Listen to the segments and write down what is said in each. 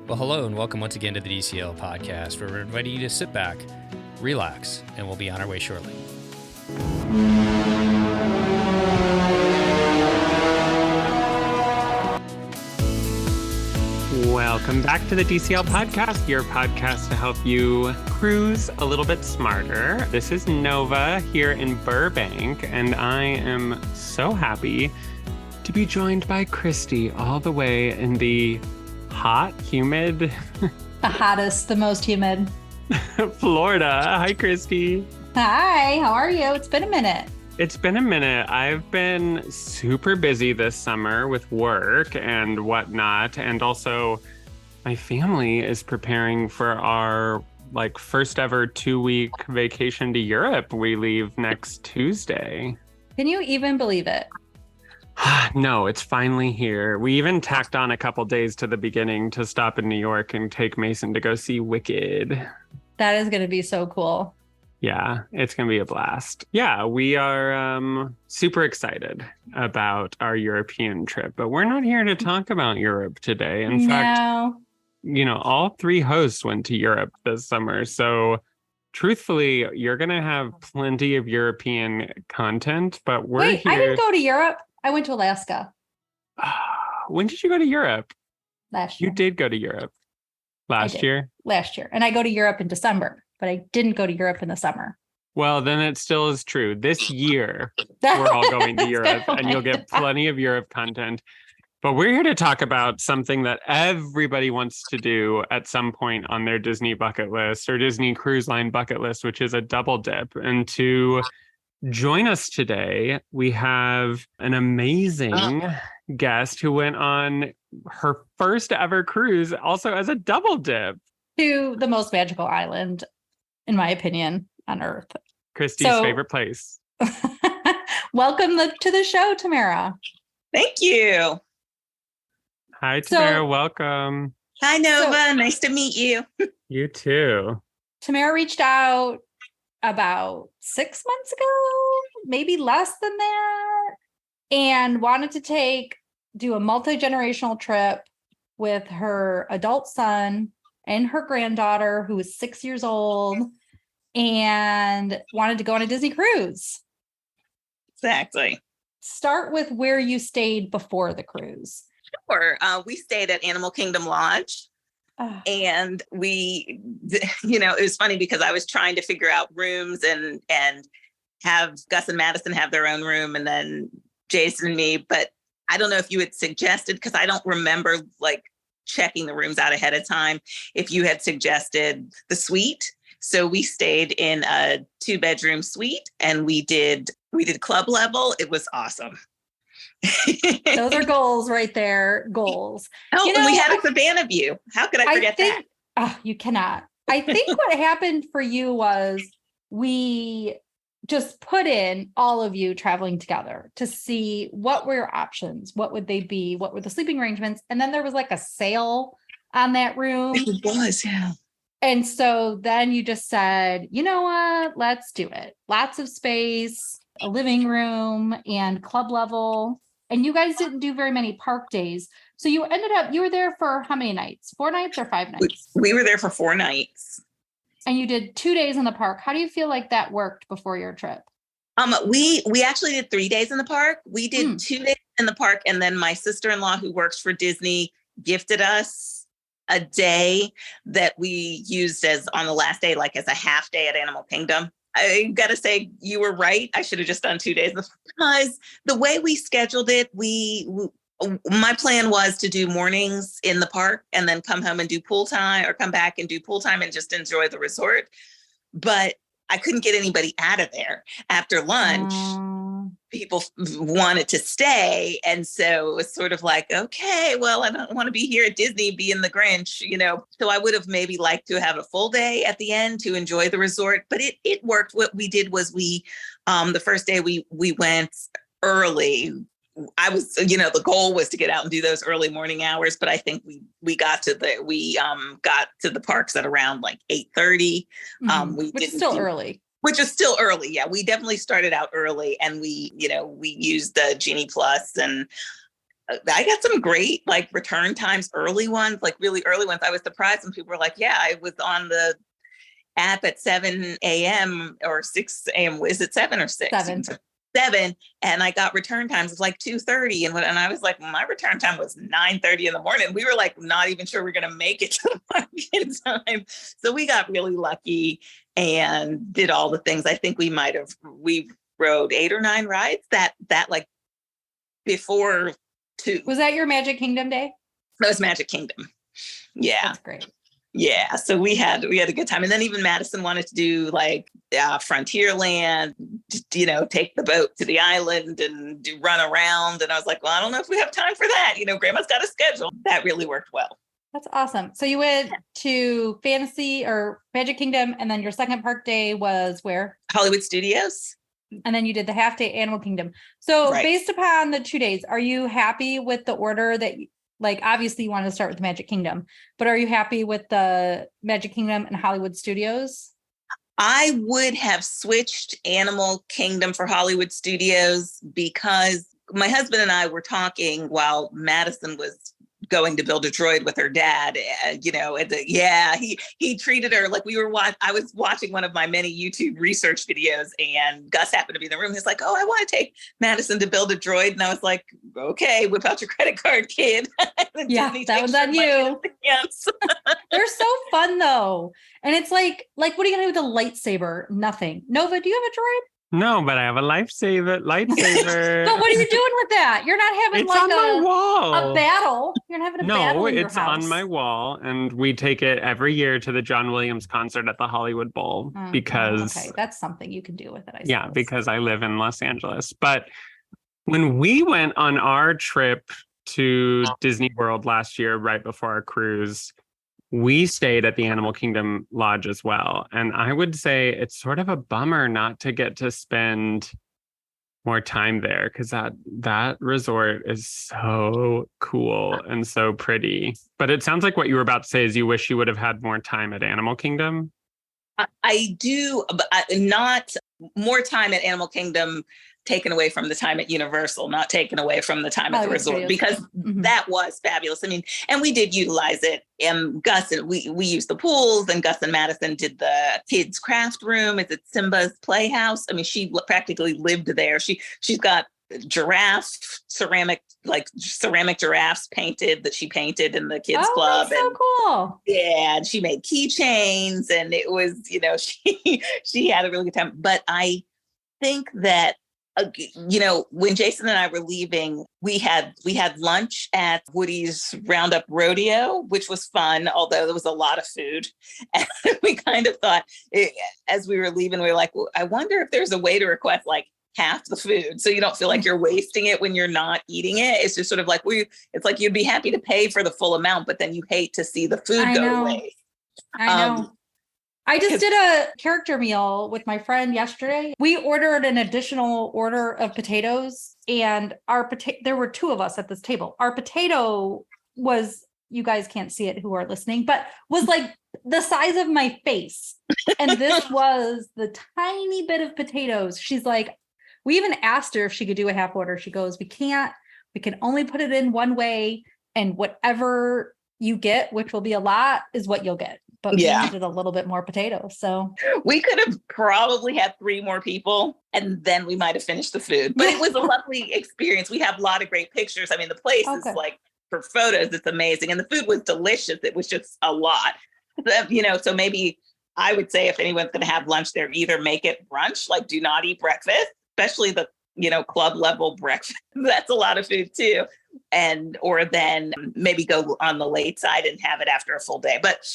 Well, hello and welcome once again to the DCL podcast, where we're inviting you to sit back, relax, and we'll be on our way shortly. Welcome back to the DCL podcast, your podcast to help you cruise a little bit smarter. This is Nova here in Burbank, and I am so happy to be joined by Christy all the way in the hot, humid... The hottest, the most humid. Florida. Hi, Christy. Hi, how are you? It's been a minute. It's been a minute. I've been super busy this summer with work and whatnot. And also my family is preparing for our first ever 2-week vacation to Europe. We leave next Tuesday. Can you even believe it? No, it's finally here. We even tacked on a couple days to the beginning to stop in New York and take Mason to go see Wicked. That is going to be so cool. Yeah, it's going to be a blast. Yeah, we are super excited about our European trip, but we're not here to talk about Europe today. In fact, all 3 hosts went to Europe this summer. So truthfully, you're going to have plenty of European content, but we're here. I didn't go to Europe. I went to Alaska. When did you go to Europe? Last year. You did go to Europe last year? Last year. And I go to Europe in December, but I didn't go to Europe in the summer. Well, then it still is true. This year, we're all going to Europe, and you'll get plenty of Europe content. But we're here to talk about something that everybody wants to do at some point on their Disney bucket list or Disney Cruise Line bucket list, which is a double dip. And to join us today, we have an amazing guest who went on her first ever cruise, also as a double dip. To the most magical island, in my opinion, on Earth. Christy's favorite place. Welcome to the show, Tamara. Thank you. Hi, Tamara. Welcome. Hi, Nova. Nice to meet you. You too. Tamara reached out about 6 months ago, maybe less than that, and wanted to do a multi-generational trip with her adult son and her granddaughter, who was 6 years old, and wanted to go on a Disney cruise. Exactly. Start with where you stayed before the cruise. Sure. We stayed at Animal Kingdom Lodge. And we, it was funny because I was trying to figure out rooms and have Gus and Madison have their own room, and then Jason and me. But I don't know if you had suggested, because I don't remember checking the rooms out ahead of time, if you had suggested the suite. So we stayed in a 2-bedroom suite, and we did club level. It was awesome. Those are goals right there. Goals. Oh, and we had a Savannah view. How could I forget that? Oh, you cannot. I think what happened for you was we just put in all of you traveling together to see what were your options. What would they be? What were the sleeping arrangements? And then there was a sale on that room. It was, yeah. And so then you just said, you know what? Let's do it. Lots of space, a living room, and club level. And you guys didn't do very many park days. So you were there for how many nights? 4 nights or 5 nights? We were there for 4 nights. And you did 2 days in the park. How do you feel like that worked before your trip? We actually did 3 days in the park. We did 2 days in the park. And then my sister-in-law, who works for Disney, gifted us a day that we used on the last day, as a half day at Animal Kingdom. I got to say, you were right. I should have just done 2 days, because the way we scheduled it, my plan was to do mornings in the park and then come home and do pool time, or come back and do pool time and just enjoy the resort. But I couldn't get anybody out of there after lunch. People wanted to stay. And so it was sort of okay, well, I don't want to be here at Disney, be in the Grinch, So I would have maybe liked to have a full day at the end to enjoy the resort, but it worked. What we did was the first day we went early. I was, the goal was to get out and do those early morning hours, but I think we got to the parks at around 8:30. Which is still early. Which is still early. Yeah, we definitely started out early, and we used the Genie Plus, and I got some great like return times, early ones, like really early ones. I was surprised when people were like, yeah, I was on the app at 7 a.m. or 6 a.m. Is it 7 or 6? 7, and I got return times of like 2:30, and I was like, my return time was 9:30 in the morning. We were like not even sure we're gonna make it to the park in time. So we got really lucky and did all the things. I think we rode 8 or 9 rides that like before 2. Was that your Magic Kingdom day? That was Magic Kingdom. Yeah. That's great. Yeah, so we had a good time, and then even Madison wanted to do like Frontierland, take the boat to the island and run around. And I was like, well, I don't know if we have time for that. Grandma's got a schedule. That really worked well. That's awesome. So you went to Fantasy or Magic Kingdom, and then your second park day was where? Hollywood Studios. And then you did the half day Animal Kingdom. So Right. Based upon the 2 days, are you happy with the order that like, obviously you want to start with the Magic Kingdom, but are you happy with the Magic Kingdom and Hollywood Studios? I would have switched Animal Kingdom for Hollywood Studios because my husband and I were talking while Madison was going to build a droid with her dad. He treated her like I was watching one of my many YouTube research videos, and Gus happened to be in the room. He's like, oh, I want to take Madison to build a droid. And I was like, okay, whip out your credit card, kid. Yeah, that was on you. Yes. They're so fun though. And it's like, what are you going to do with a lightsaber? Nothing. Nova, do you have a droid? No, but I have a lightsaber. But what are you doing with that? You're not having It's on my wall. a battle. You're not having a battle in your it's house. on my wall, and we take it every year to the John Williams concert at the Hollywood Bowl because okay, that's something you can do with it. I suppose. Yeah, because I live in Los Angeles. But when we went on our trip to Disney World last year, right before our cruise, we stayed at the Animal Kingdom Lodge as well. And I would say it's sort of a bummer not to get to spend more time there, because that resort is so cool and so pretty. But it sounds like what you were about to say is you wish you would have had more time at Animal Kingdom. I do, but not more time at Animal Kingdom taken away from the time at Universal, not taken away from the time at the resort, because that was fabulous. I mean, and we did utilize it. And Gus and we used the pools, and Gus and Madison did the kids' craft room. Is it Simba's Playhouse? I mean, she practically lived there. She's got ceramic giraffes painted that she painted in the kids club. That's so cool. Yeah, and she made keychains, and it was, she had a really good time. But I think that when Jason and I were leaving, we had lunch at Woody's Roundup Rodeo, which was fun, although there was a lot of food. And we kind of thought, as we were leaving, we were like, well, I wonder if there's a way to request like half the food, so you don't feel like you're wasting it when you're not eating it. It's just sort of like it's like you'd be happy to pay for the full amount, but then you hate to see the food go away. I know. I just did a character meal with my friend yesterday. We ordered an additional order of potatoes, and there were 2 of us at this table. Our potato was, you guys can't see it who are listening, but was like the size of my face. And this was the tiny bit of potatoes. She's like, we even asked her if she could do a half order. She goes, we can't, we can only put it in one way, and whatever you get, which will be a lot, is what you'll get. But we needed a little bit more potatoes. So we could have probably had 3 more people, and then we might have finished the food. But it was a lovely experience. We have a lot of great pictures. I mean, the place is like, for photos, it's amazing. And the food was delicious. It was just a lot. So maybe I would say if anyone's going to have lunch there, either make it brunch, like do not eat breakfast, especially the, club level breakfast. That's a lot of food too. Or then maybe go on the late side and have it after a full day. But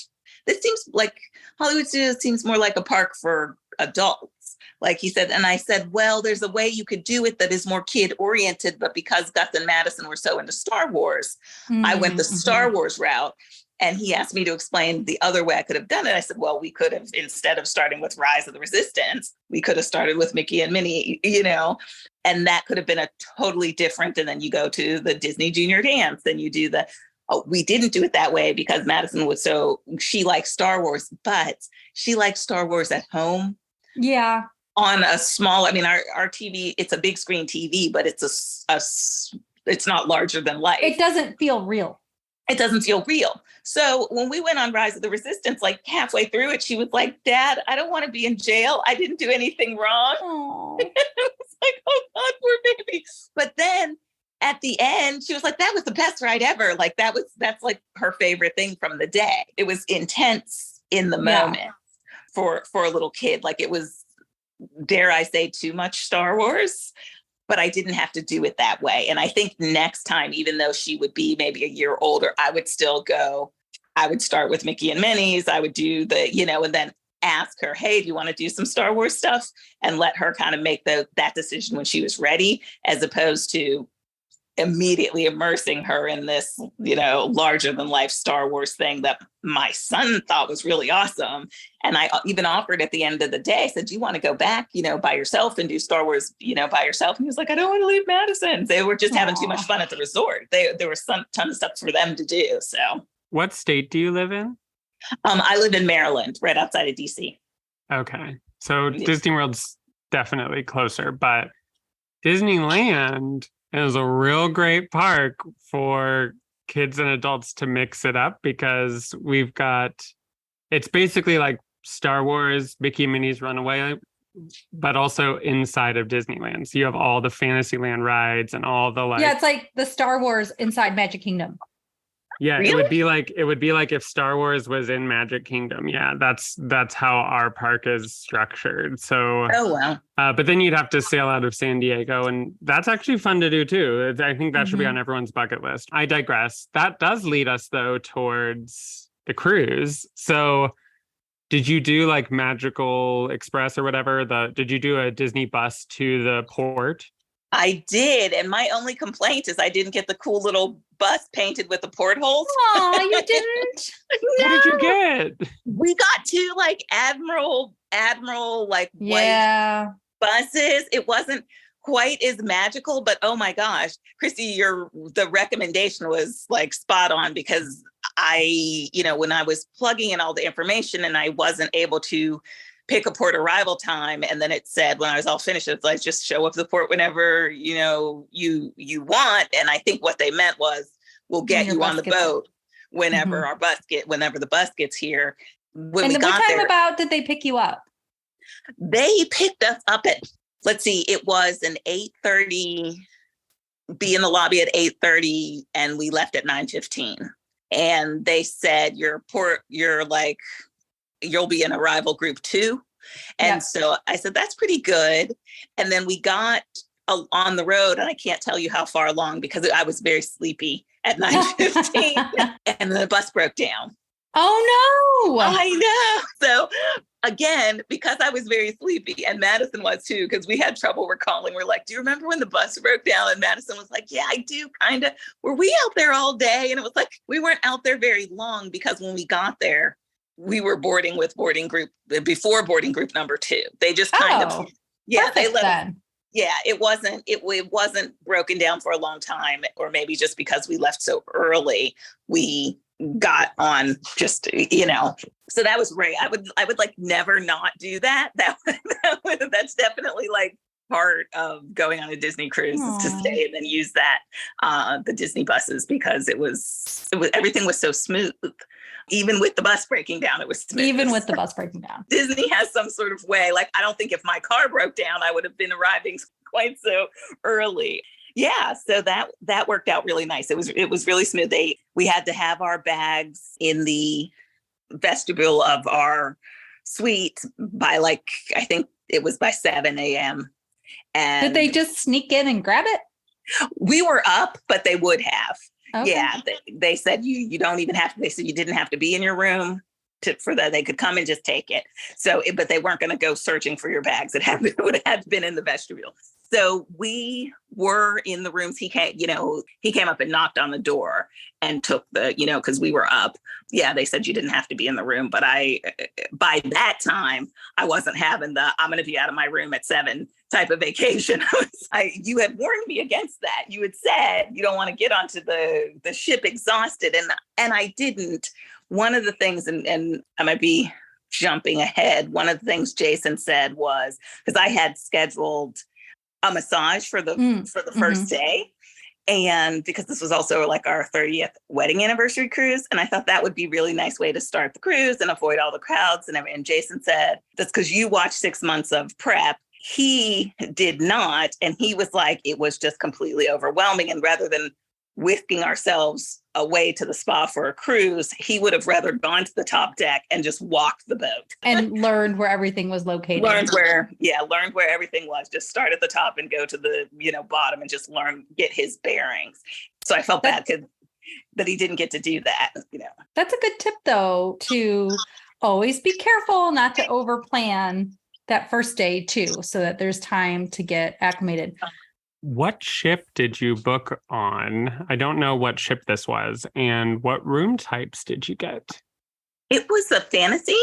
this seems like Hollywood Studios seems more like a park for adults, like he said. And I said, well, there's a way you could do it that is more kid oriented. But because Gus and Madison were so into Star Wars, I went the Star Wars route. And he asked me to explain the other way I could have done it. I said, well, we could have, instead of starting with Rise of the Resistance, we could have started with Mickey and Minnie, and that could have been a totally different. And then you go to the Disney Junior Dance, and you do we didn't do it that way because Madison was she likes Star Wars, but she likes Star Wars at home. Yeah. On a small, our TV, it's a big screen TV, but it's a it's not larger than life. It doesn't feel real. It doesn't feel real. So when we went on Rise of the Resistance, like halfway through it, she was like, Dad, I don't want to be in jail. I didn't do anything wrong. It was like, oh God, poor baby. But then at the end, she was like, that was the best ride ever. Like that's like her favorite thing from the day. It was intense in the moment for a little kid. Like it was, dare I say, too much Star Wars. But I didn't have to do it that way. And I think next time, even though she would be maybe a year older, I would still go, I would start with Mickey and Minnie's. I would do the, and then ask her, hey, do you want to do some Star Wars stuff? And let her kind of make that decision when she was ready, as opposed to immediately immersing her in this, larger than life Star Wars thing that my son thought was really awesome. And I even offered at the end of the day, I said, do you want to go back, by yourself and do Star Wars, by yourself? And he was like, I don't want to leave Madison. They were just having too much fun at the resort. There was some ton of stuff for them to do. So what state do you live in? I live in Maryland, right outside of DC. Okay. So Disney World's definitely closer, but Disneyland is a real great park for kids and adults to mix it up, because it's basically like Star Wars, Mickey and Minnie's Runaway, but also inside of Disneyland. So you have all the Fantasyland rides and all the Yeah, it's like the Star Wars inside Magic Kingdom. Yeah, really? it would be like if Star Wars was in Magic Kingdom. Yeah, that's how our park is structured. So oh wow. But then you'd have to sail out of San Diego, and that's actually fun to do too. I think that should be on everyone's bucket list. I digress. That does lead us though towards the cruise. So did you do like Magical Express or whatever? Did you do a Disney bus to the port? I did. And my only complaint is I didn't get the cool little bus painted with the portholes. Oh, you didn't? No. What did you get? We got two like Admiral like white buses. It wasn't quite as magical, but oh my gosh, Christy, the recommendation was like spot on, because I, when I was plugging in all the information and I wasn't able to pick a port arrival time, and then it said when I was all finished, it's like, just show up to the port whenever you want. And I think what they meant was, we'll get you on the boat whenever whenever the bus gets here. When we got what time there, about did they pick you up? They picked us up at, let's see, it was an 8:30, be in the lobby at 8:30, and we left at 9:15. And they said, you'll be in arrival group 2. And so I said, that's pretty good. And then we got on the road, and I can't tell you how far along because I was very sleepy at 9:15 and the bus broke down. Oh no. I know. So again, because I was very sleepy, and Madison was too, because we had trouble recalling. We're like, do you remember when the bus broke down? And Madison was like, yeah, I do, kind of. Were we out there all day? And it was like, we weren't out there very long, because when we got there, we were boarding with before boarding group number 2. They just kind of, they let us. Yeah, it wasn't broken down for a long time, or maybe just because we left so early, we got on just, so that was great. I would like never not do that. That's definitely like part of going on a Disney cruise, is to stay and then use that, the Disney buses, because it was everything was so smooth. Even with the bus breaking down, it was smooth. Even with the bus breaking down. Disney has some sort of way. Like, I don't think if my car broke down, I would have been arriving quite so early. Yeah, so that worked out really nice. It was really smooth. We had to have our bags in the vestibule of our suite by I think it was by 7 a.m. And did they just sneak in and grab it? We were up, but they would have. Okay. Yeah, they said you don't even have to. They said you didn't have to be in your room for that. They could come and just take it. So, but they weren't going to go searching for your bags. It would have been in the vestibule. So we were in the rooms. He came up and knocked on the door and took because we were up. Yeah, they said you didn't have to be in the room. But by that time, I wasn't having I'm going to be out of my room at 7 type of vacation. You had warned me against that. You had said you don't want to get onto the ship exhausted. And I didn't. One of the things, and I might be jumping ahead, one of the things Jason said was, because I had scheduled a massage for the first day. And because this was also like our 30th wedding anniversary cruise. And I thought that would be a really nice way to start the cruise and avoid all the crowds. And Jason said, that's because you watched 6 months of prep. He did not. And he was like, it was just completely overwhelming. And rather than whisking ourselves away to the spa for a cruise, he would have rather gone to the top deck and just walked the boat. And learned where everything was located. learned where everything was. Just start at the top and go to the, bottom and just get his bearings. So I felt bad that he didn't get to do that, That's a good tip though, to always be careful not to overplan that first day too, so that there's time to get acclimated. What ship did you book on? I don't know what ship this was. And what room types did you get? It was a Fantasy,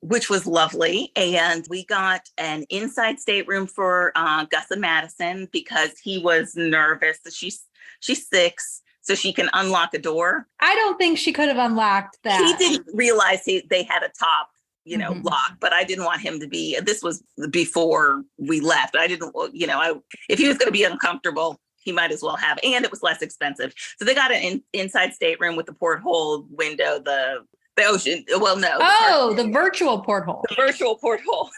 which was lovely. And we got an inside stateroom for Gus and Madison because he was nervous. She's 6, so she can unlock a door. I don't think she could have unlocked that. He didn't realize they had a top Mhm. lock, but I didn't want him to be, this was before we left. I didn't, if he was going to be uncomfortable, he might as well have, and it was less expensive. So they got an inside stateroom with the porthole window, the ocean. Well, no. The virtual porthole. The virtual porthole,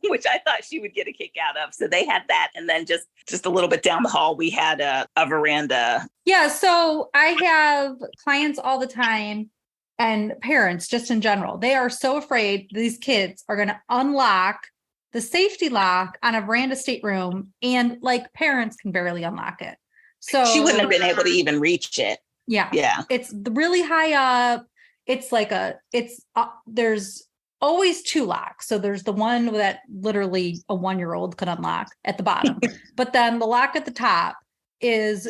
which I thought she would get a kick out of. So they had that. And then just a little bit down the hall, we had a veranda. Yeah. So I have clients all the time, and parents just in general. They are so afraid these kids are going to unlock the safety lock on a veranda stateroom, and like parents can barely unlock it. So she wouldn't have been able to even reach it. Yeah. Yeah. It's really high up. It's like there's always 2 locks. So there's the one that literally a 1-year-old could unlock at the bottom, but then the lock at the top is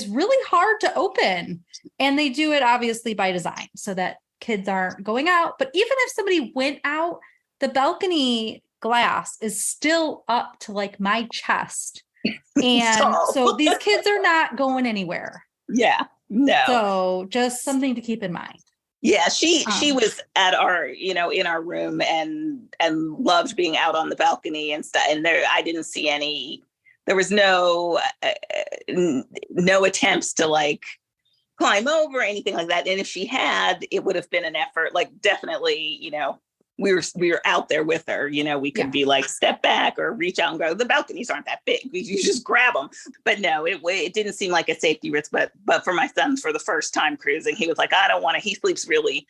really hard to open. And they do it obviously by design so that kids aren't going out. But even if somebody went out, the balcony glass is still up to like my chest. And so these kids are not going anywhere. Yeah, no. So just something to keep in mind. Yeah, she was at our, in our room and loved being out on the balcony and stuff. And I didn't see there was no attempts to like climb over or anything like that. And if she had, it would have been an effort. Like definitely, we were out there with her. We could be like step back or reach out and go. The balconies aren't that big. You just grab them. But no, it didn't seem like a safety risk. But for my son, for the first time cruising, he was like, I don't want to. He sleeps really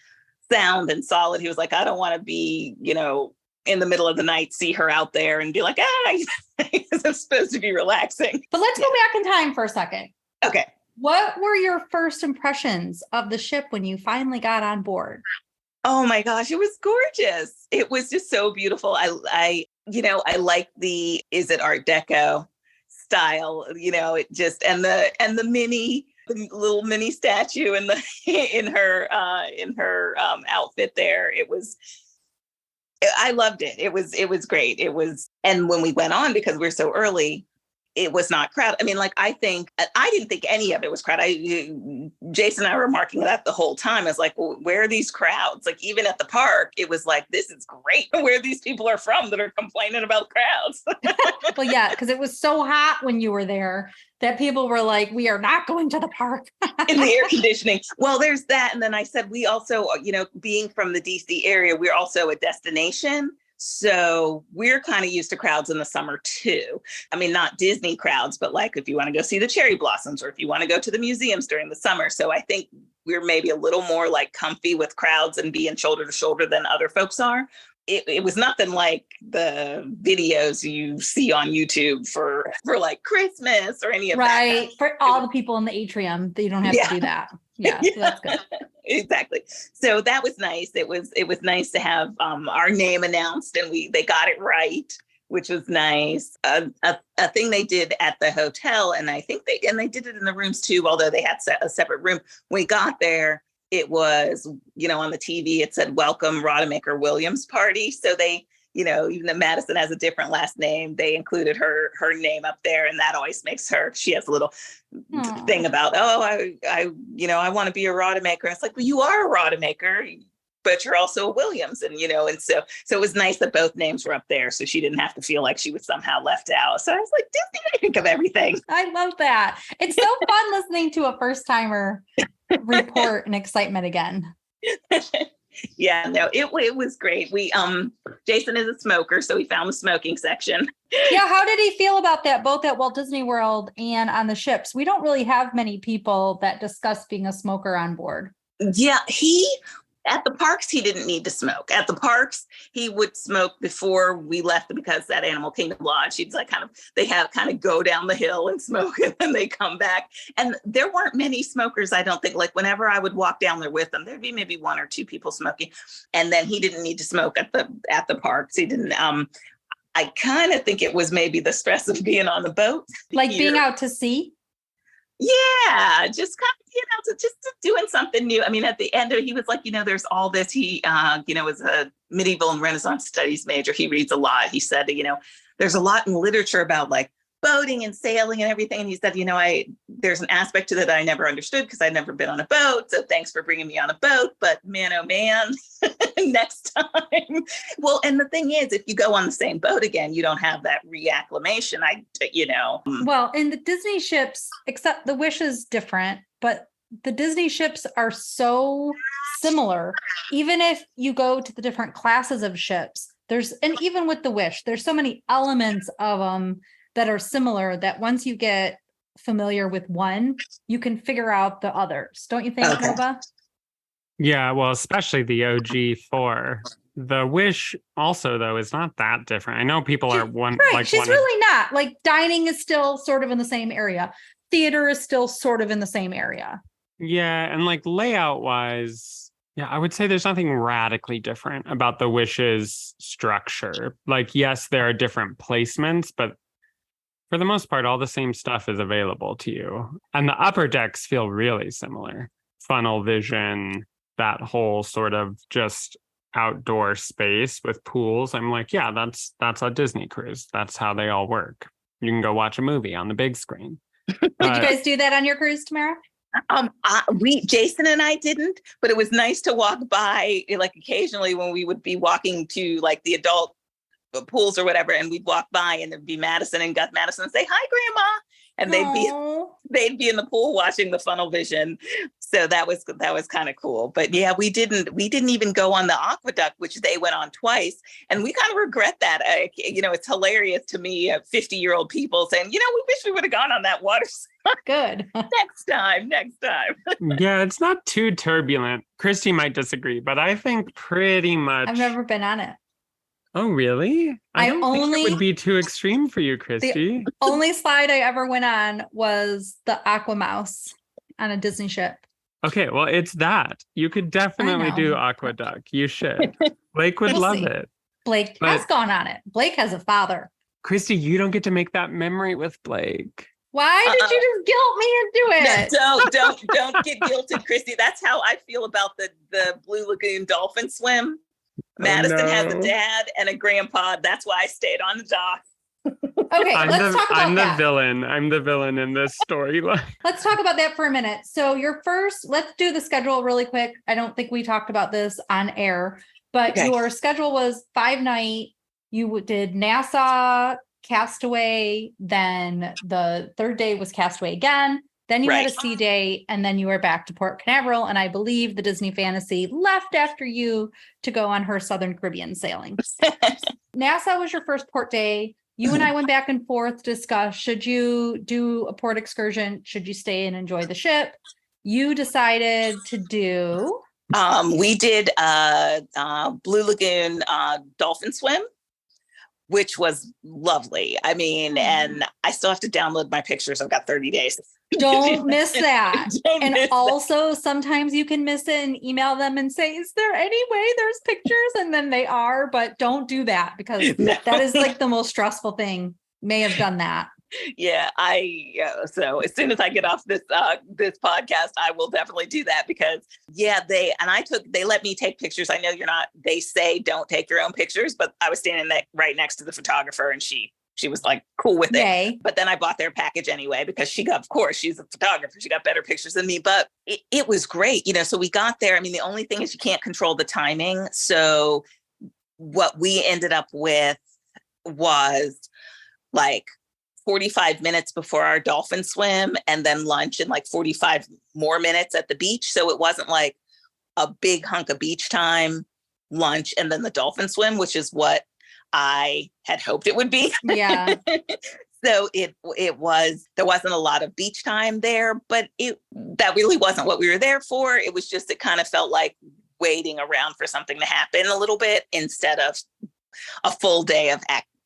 sound and solid. He was like, I don't want to be, in the middle of the night, see her out there and be like, it's supposed to be relaxing. But let's go back in time for a second. Okay. What were your first impressions of the ship when you finally got on board? Oh my gosh, it was gorgeous. It was just so beautiful. I like the, is it Art Deco style, it just, and the little mini statue in her outfit there. I loved it. It was great. And when we went on, because we're so early, it was not crowded. I mean, like, I didn't think any of it was crowded. Jason and I were marking that the whole time. I was like, well, where are these crowds? Like, even at the park, it was like, this is great where these people are from that are complaining about crowds. Well, yeah, because it was so hot when you were there that people were like, we are not going to the park. In the air conditioning. Well, there's that. And then I said, we also, being from the DC area, we're also a destination. So we're kind of used to crowds in the summer too. I mean, not Disney crowds, but like if you want to go see the cherry blossoms or if you want to go to the museums during the summer. So I think we're maybe a little more like comfy with crowds and being shoulder to shoulder than other folks are. It was nothing like the videos you see on YouTube for like Christmas or any of that. Right. For all the people in the atrium, that you don't have to do that. Yeah, so that's good. Exactly. So that was nice. It was nice to have our name announced, and they got it right, which was nice. A thing they did at the hotel, and I think they did it in the rooms too, although they had a separate room. When we got there, it was, on the TV, it said, "Welcome Rodemaker Williams Party." So they, even though Madison has a different last name, they included her name up there. And that always makes she has a little thing about, I want to be a Rodemaker. It's like, well, you are a Rodemaker. but you're also a Williams. And, and so it was nice that both names were up there. So she didn't have to feel like she was somehow left out. So I was like, Disney, I think of everything. I love that. It's so fun listening to a first timer report and excitement again. Yeah, no, it was great. We, Jason is a smoker, so we found the smoking section. Yeah. How did he feel about that, both at Walt Disney World and on the ships? We don't really have many people that discuss being a smoker on board. Yeah, at the parks, he didn't need to smoke. At the parks, he would smoke before we left because that Animal Kingdom Lodge, he's like they have kind of go down the hill and smoke and then they come back. And there weren't many smokers, I don't think. Like whenever I would walk down there with them, there'd be maybe one or two people smoking. And then he didn't need to smoke at the parks. He didn't, I kind of think it was maybe the stress of being on the boat. Like being out to sea? Yeah, just kind of, just doing something new. I mean, at the end of it, he was like, there's all this. He, was a medieval and Renaissance studies major. He reads a lot. He said, there's a lot in literature about like boating and sailing and everything. And he said, there's an aspect to that I never understood because I'd never been on a boat. So thanks for bringing me on a boat. But man, oh man, next time. Well, and the thing is, if you go on the same boat again, you don't have that reacclimation. Well, in the Disney ships, except the Wish is different, but the Disney ships are so similar. Even if you go to the different classes of ships, and even with the Wish, there's so many elements of them that are similar that once you get familiar with one, you can figure out the others. Don't you think, Nova? Yeah, well, especially the OG4. The Wish also, though, is not that different. I know people are one. Right, like she's really not. Like dining is still sort of in the same area. Theater is still sort of in the same area. Yeah, and like layout wise, yeah, I would say there's nothing radically different about the Wish's structure. Like, yes, there are different placements, but for the most part, all the same stuff is available to you. And the upper decks feel really similar. Funnel vision, that whole sort of just outdoor space with pools. I'm like, yeah, that's a Disney cruise. That's how they all work. You can go watch a movie on the big screen. Did you guys do that on your cruise, Tamara? Jason and I didn't, but it was nice to walk by, like occasionally when we would be walking to like the adult pools or whatever, and we'd walk by and there'd be Madison and Gus Madison say, "Hi, Grandma," and they'd be in the pool watching the funnel vision. So that was kind of cool. But yeah, we didn't even go on the aqueduct, which they went on twice, and we kind of regret that. It's hilarious to me, 50-year-old people saying, we wish we would have gone on that water. Good. next time. Yeah, it's not too turbulent. Christy might disagree, but I think pretty much. I've never been on it. Oh, really? I don't think it would be too extreme for you, Christy. The only slide I ever went on was the Aqua Mouse on a Disney ship. Okay, well, it's that. You could definitely do Aqueduct. You should. Blake would love it. Blake has gone on it. Blake has a father. Christy, you don't get to make that memory with Blake. Why did you just guilt me into it? No, don't get guilted, Christy. That's how I feel about the Blue Lagoon dolphin swim. Madison has a dad and a grandpa. That's why I stayed on the dock. Okay, let's talk about I'm that. the villain. I'm the villain in this storyline. Let's talk about that for a minute. So let's do the schedule really quick. I don't think we talked about this on air, but your schedule was 5-night. You did Nassau, Castaway, then the third day was Castaway again. Then you had a sea day, and then you were back to Port Canaveral. And I believe the Disney Fantasy left after you to go on her Southern Caribbean sailing. Nassau was your first port day. You and I went back and forth to discuss, should you do a port excursion? Should you stay and enjoy the ship? You decided to do. We did Blue Lagoon dolphin swim, which was lovely. I mean, and I still have to download my pictures. I've got 30 days. Don't miss that. Sometimes you can miss it and email them and say, is there any way there's pictures? And then they are, but don't do that because that is like the most stressful thing. May have done that. Yeah, so as soon as I get off this podcast, I will definitely do that because they let me take pictures. I know they say don't take your own pictures, but I was standing right next to the photographer and she she was like cool with it. Yay. But then I bought their package anyway, because of course, she's a photographer. She got better pictures than me, but it was great. So we got there. I mean, the only thing is you can't control the timing. So what we ended up with was like 45 minutes before our dolphin swim, and then lunch, and like 45 more minutes at the beach. So it wasn't like a big hunk of beach time, lunch, and then the dolphin swim, which is what I had hoped it would be. Yeah. So there wasn't a lot of beach time there, but that really wasn't what we were there for. It was just, it kind of felt like waiting around for something to happen a little bit instead of a full day of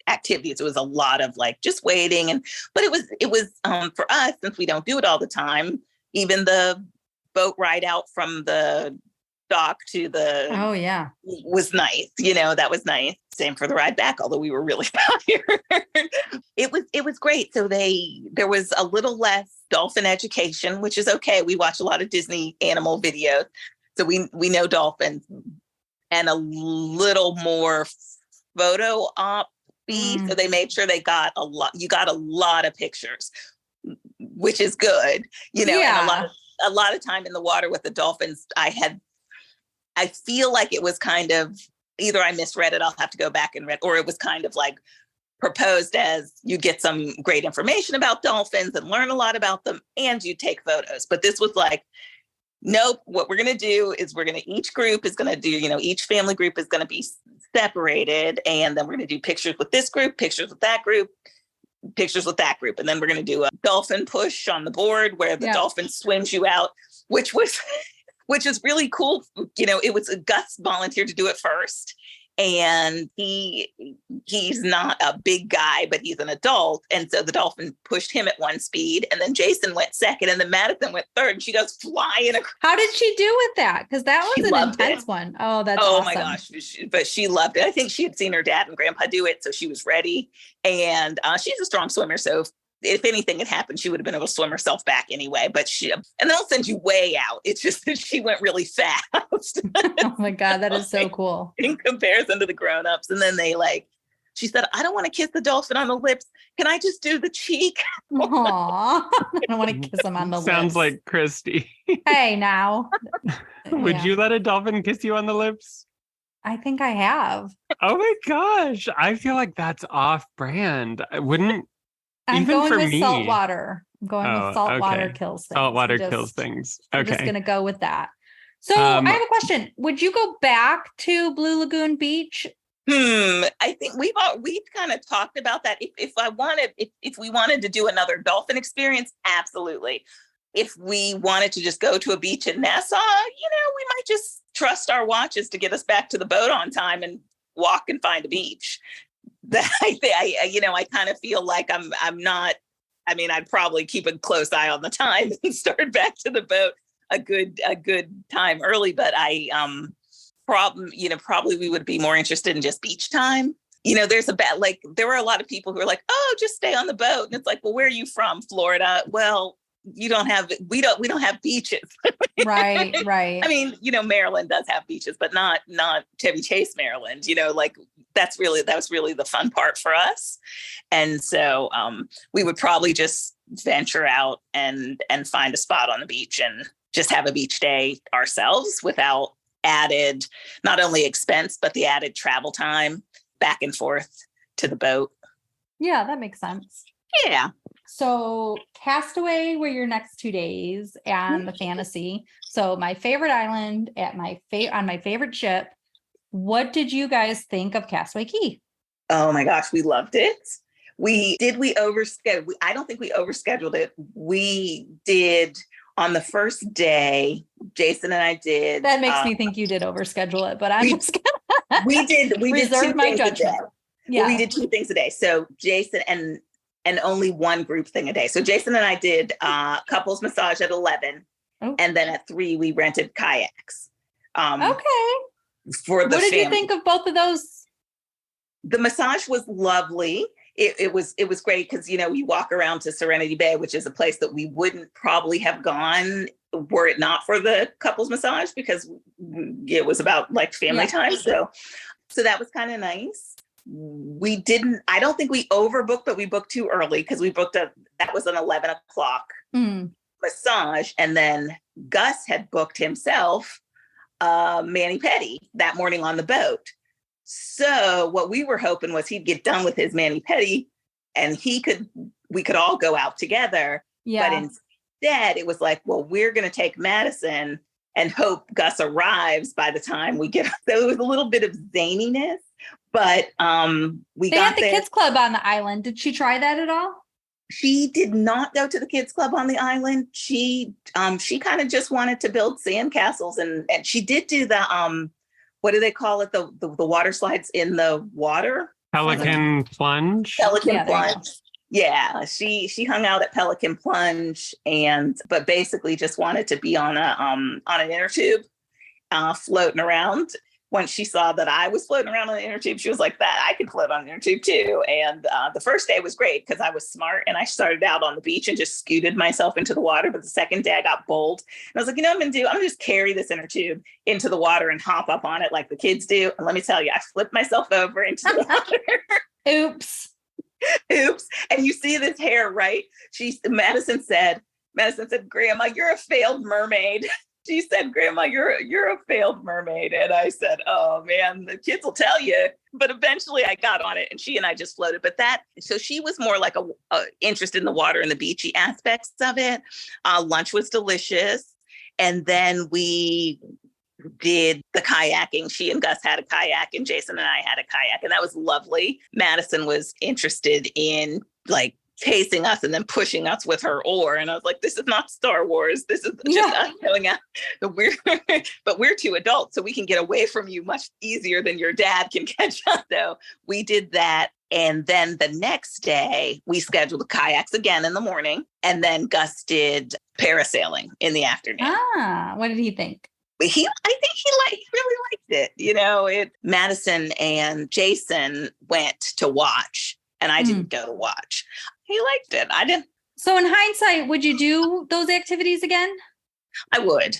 activities. It was a lot of like just waiting, but it was for us, since we don't do it all the time, even the boat ride out from the dock to the was nice. That was nice. Same for the ride back, although we were really tired. It was great. So there was a little less dolphin education, which is okay. We watch a lot of Disney animal videos, so we know dolphins, and a little more photo op. So they made sure you got a lot of pictures, which is good, and a lot of time in the water with the dolphins. I feel like it was kind of, either I misread it, I'll have to go back and read, or it was kind of like proposed as you get some great information about dolphins and learn a lot about them, and you take photos. But this was like, nope, what we're going to do is each group is going to do, each family group is going to be separated. And then we're going to do pictures with this group, pictures with that group, pictures with that group. And then we're going to do a dolphin push on the board where the dolphin swims you out, which is really cool. It was Gus volunteered to do it first. And he's not a big guy, but he's an adult. And so the dolphin pushed him at one speed, and then Jason went second, and then Madison went third, and she goes flying across. How did she do with that? Because that was an intense one. Oh, that's awesome. My gosh. But she loved it. I think she had seen her dad and grandpa do it, so she was ready. And she's a strong swimmer. So if anything had happened, she would have been able to swim herself back anyway. But and they'll send you way out. It's just that she went really fast. Oh my God, that is so cool. In comparison to the grown-ups. And then she said, I don't want to kiss the dolphin on the lips. Can I just do the cheek? Aww. I don't want to kiss him on the lips. Sounds like Christy. Hey, now. Would you let a dolphin kiss you on the lips? I think I have. Oh my gosh. I feel like that's off brand. I wouldn't. I'm even going for with me. salt water. I'm going with salt water kills things. Salt water kills things. Okay. I'm just going to go with that. So I have a question. Would you go back to Blue Lagoon Beach? I think we've kind of talked about that. If we wanted to do another dolphin experience, absolutely. If we wanted to just go to a beach in Nassau, we might just trust our watches to get us back to the boat on time and walk and find a beach. That I kind of feel like I'm not. I mean, I'd probably keep a close eye on the time and start back to the boat a good time early. But probably we would be more interested in just beach time. There were a lot of people who are like, oh, just stay on the boat, and it's like, well, where are you from? Florida? Well, we don't have beaches. Right. I mean, Maryland does have beaches, but not Chevy Chase, Maryland. That was really the fun part for us. And so we would probably just venture out and find a spot on the beach and just have a beach day ourselves without added, not only expense, but the added travel time back and forth to the boat. Yeah, that makes sense. Yeah. So Castaway were your next 2 days, and the Fantasy. So my favorite island on my favorite ship. What did you guys think of Castaway Cay? Oh my gosh, we loved it. We overscheduled? I don't think we overscheduled it. We did on the first day. Jason and I did. That makes me think you did overschedule it, but I'm just gonna. We did reserve my judgment. Yeah, well, we did 2 things a day. So Jason and only one group thing a day. So Jason and I did couples massage at 11, and then at 3 we rented kayaks. Okay. For the what did you think of both of those? The massage was lovely. It was great because you walk around to Serenity Bay, which is a place that we wouldn't probably have gone were it not for the couples massage, because it was about like family time. So that was kind of nice. I don't think we overbooked, but we booked too early because that was an 11 o'clock massage. And then Gus had booked himself mani-pedi that morning on the boat. So what we were hoping was he'd get done with his mani-pedi and we could all go out together. Yeah. But instead it was like, well, we're going to take Madison and hope Gus arrives by the time we get. So it was a little bit of zaniness, but they had the kids club on the island. Did she try that at all? She did not go to the kids club on the island. She kind of just wanted to build sandcastles, and she did do the what do they call it? The water slides in the water. Pelican plunge. Pelican plunge. Yeah, she hung out at Pelican Plunge, but basically just wanted to be on an inner tube, floating around. Once she saw that I was floating around on the inner tube, she was like, "That I could float on the inner tube too." And the first day was great because I was smart and I started out on the beach and just scooted myself into the water. But the second day I got bold and I was like, you know what I'm gonna do? I'm gonna just carry this inner tube into the water and hop up on it like the kids do. And let me tell you, I flipped myself over into the water. Oops. And you see this hair, right? Madison said, "Grandma, you're a failed mermaid." She said, "Grandma, you're a failed mermaid." And I said, "Oh man, the kids will tell you." But eventually I got on it and she and I just floated. So she was more like a interested in the water and the beachy aspects of it. Lunch was delicious. And then we did the kayaking. She and Gus had a kayak and Jason and I had a kayak, and that was lovely. Madison was interested in like chasing us and then pushing us with her oar. And I was like, this is not Star Wars. This is just us going out. But we're two adults, so we can get away from you much easier than your dad can catch us. So we did that. And then the next day we scheduled the kayaks again in the morning. And then Gus did parasailing in the afternoon. What did he think? I think he really liked it. You know, Madison and Jason went to watch and I didn't go to watch. He liked it. I didn't. So in hindsight, would you do those activities again? I would.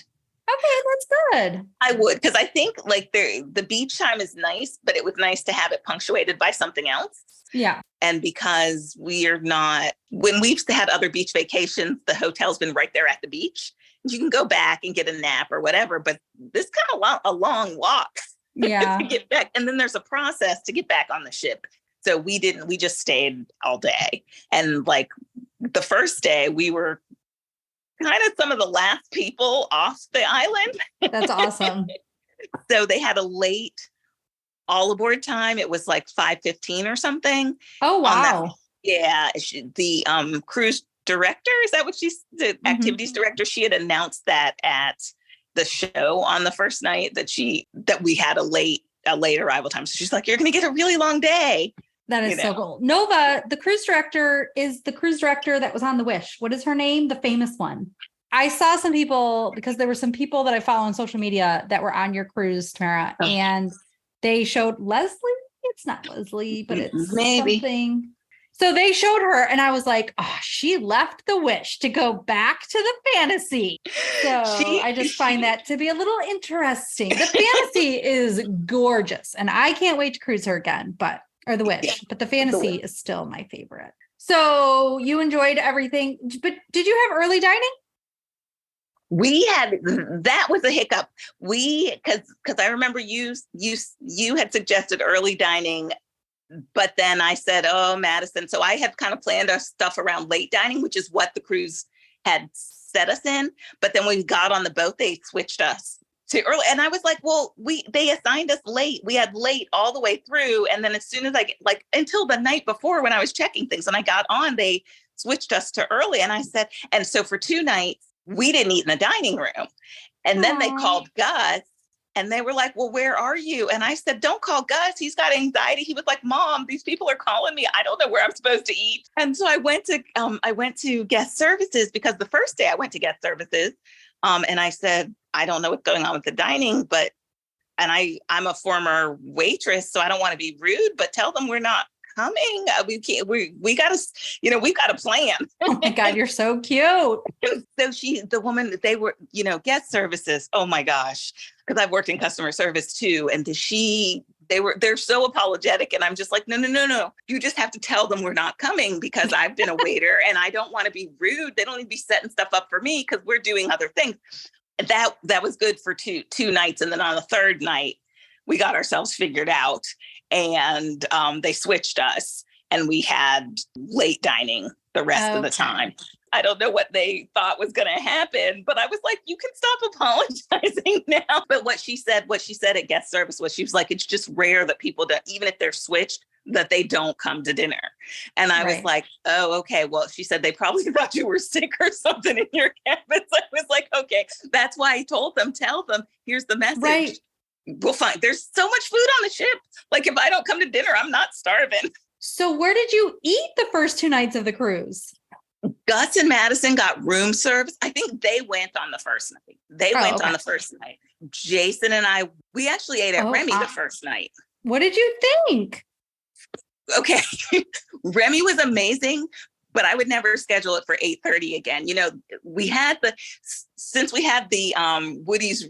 Okay, that's good. I would, because I think like the beach time is nice, but it was nice to have it punctuated by something else. Yeah. And because when we've had other beach vacations, the hotel's been right there at the beach. You can go back and get a nap or whatever, but this kind of a long walk to get back. And then there's a process to get back on the ship. So we just stayed all day. And like the first day we were kind of some of the last people off the island. That's awesome. So they had a late all aboard time. It was like 5:15 or something. Oh, wow. The cruise director, is that what the activities director? She had announced that at the show on the first night that we had a late arrival time. So she's like, "You're going to get a really long day." That is so cool. Nova, the cruise director, is the cruise director that was on the Wish. What is her name? The famous one. I saw some people, because there were some people that I follow on social media that were on your cruise, Tamara, and they showed Leslie. It's not Leslie, but it's maybe something. So they showed her and I was like, oh, she left the Wish to go back to the Fantasy. So I just find that to be a little interesting. The Fantasy is gorgeous and I can't wait to cruise her again, or the Wish, but the Fantasy is still my favorite. So you enjoyed everything, but did you have early dining? That was a hiccup. Because I remember you had suggested early dining, but then I said, "Oh, Madison." So I had kind of planned our stuff around late dining, which is what the cruise had set us in. But then when we got on the boat, they switched us to early. And I was like, well, they assigned us late. We had late all the way through. And then as soon as until the night before when I was checking things and I got on, they switched us to early. And I said, and so for 2 nights, we didn't eat in the dining room. And then they called Gus and they were like, "Well, where are you?" And I said, "Don't call Gus. He's got anxiety." He was like, "Mom, these people are calling me. I don't know where I'm supposed to eat." And so I went to guest services, because the first day I went to guest services and I said, "I don't know what's going on with the dining, and I'm a former waitress, so I don't want to be rude, but tell them we're not coming. We can't. We got to. We've got a plan." Oh my God, you're so cute. So the woman, they were, guest services. Oh my gosh, because I've worked in customer service too, and she they're so apologetic. And I'm just like, no. You just have to tell them we're not coming because I've been a waiter and I don't want to be rude. They don't need to be setting stuff up for me because we're doing other things. That was good for two nights. And then on the third night, we got ourselves figured out and they switched us and we had late dining the rest of the time. I don't know what they thought was going to happen, but I was like, you can stop apologizing now. But what she said at guest service was, she was like, it's just rare that people don't, even if they're switched, that they don't come to dinner. And I was like, oh, okay. Well, she said they probably thought you were sick or something in your cabins. I was like, okay, that's why I told them, tell them, here's the message. Right. We'll find, there's so much food on the ship. Like if I don't come to dinner, I'm not starving. So where did you eat the first 2 nights of the cruise? Gus and Madison got room service. I think they went on the first night. On the first night. Jason and I, we actually ate at Remy the first night. What did you think? Okay. Remy was amazing, but I would never schedule it for 8:30 again. You know, since we had the Woody's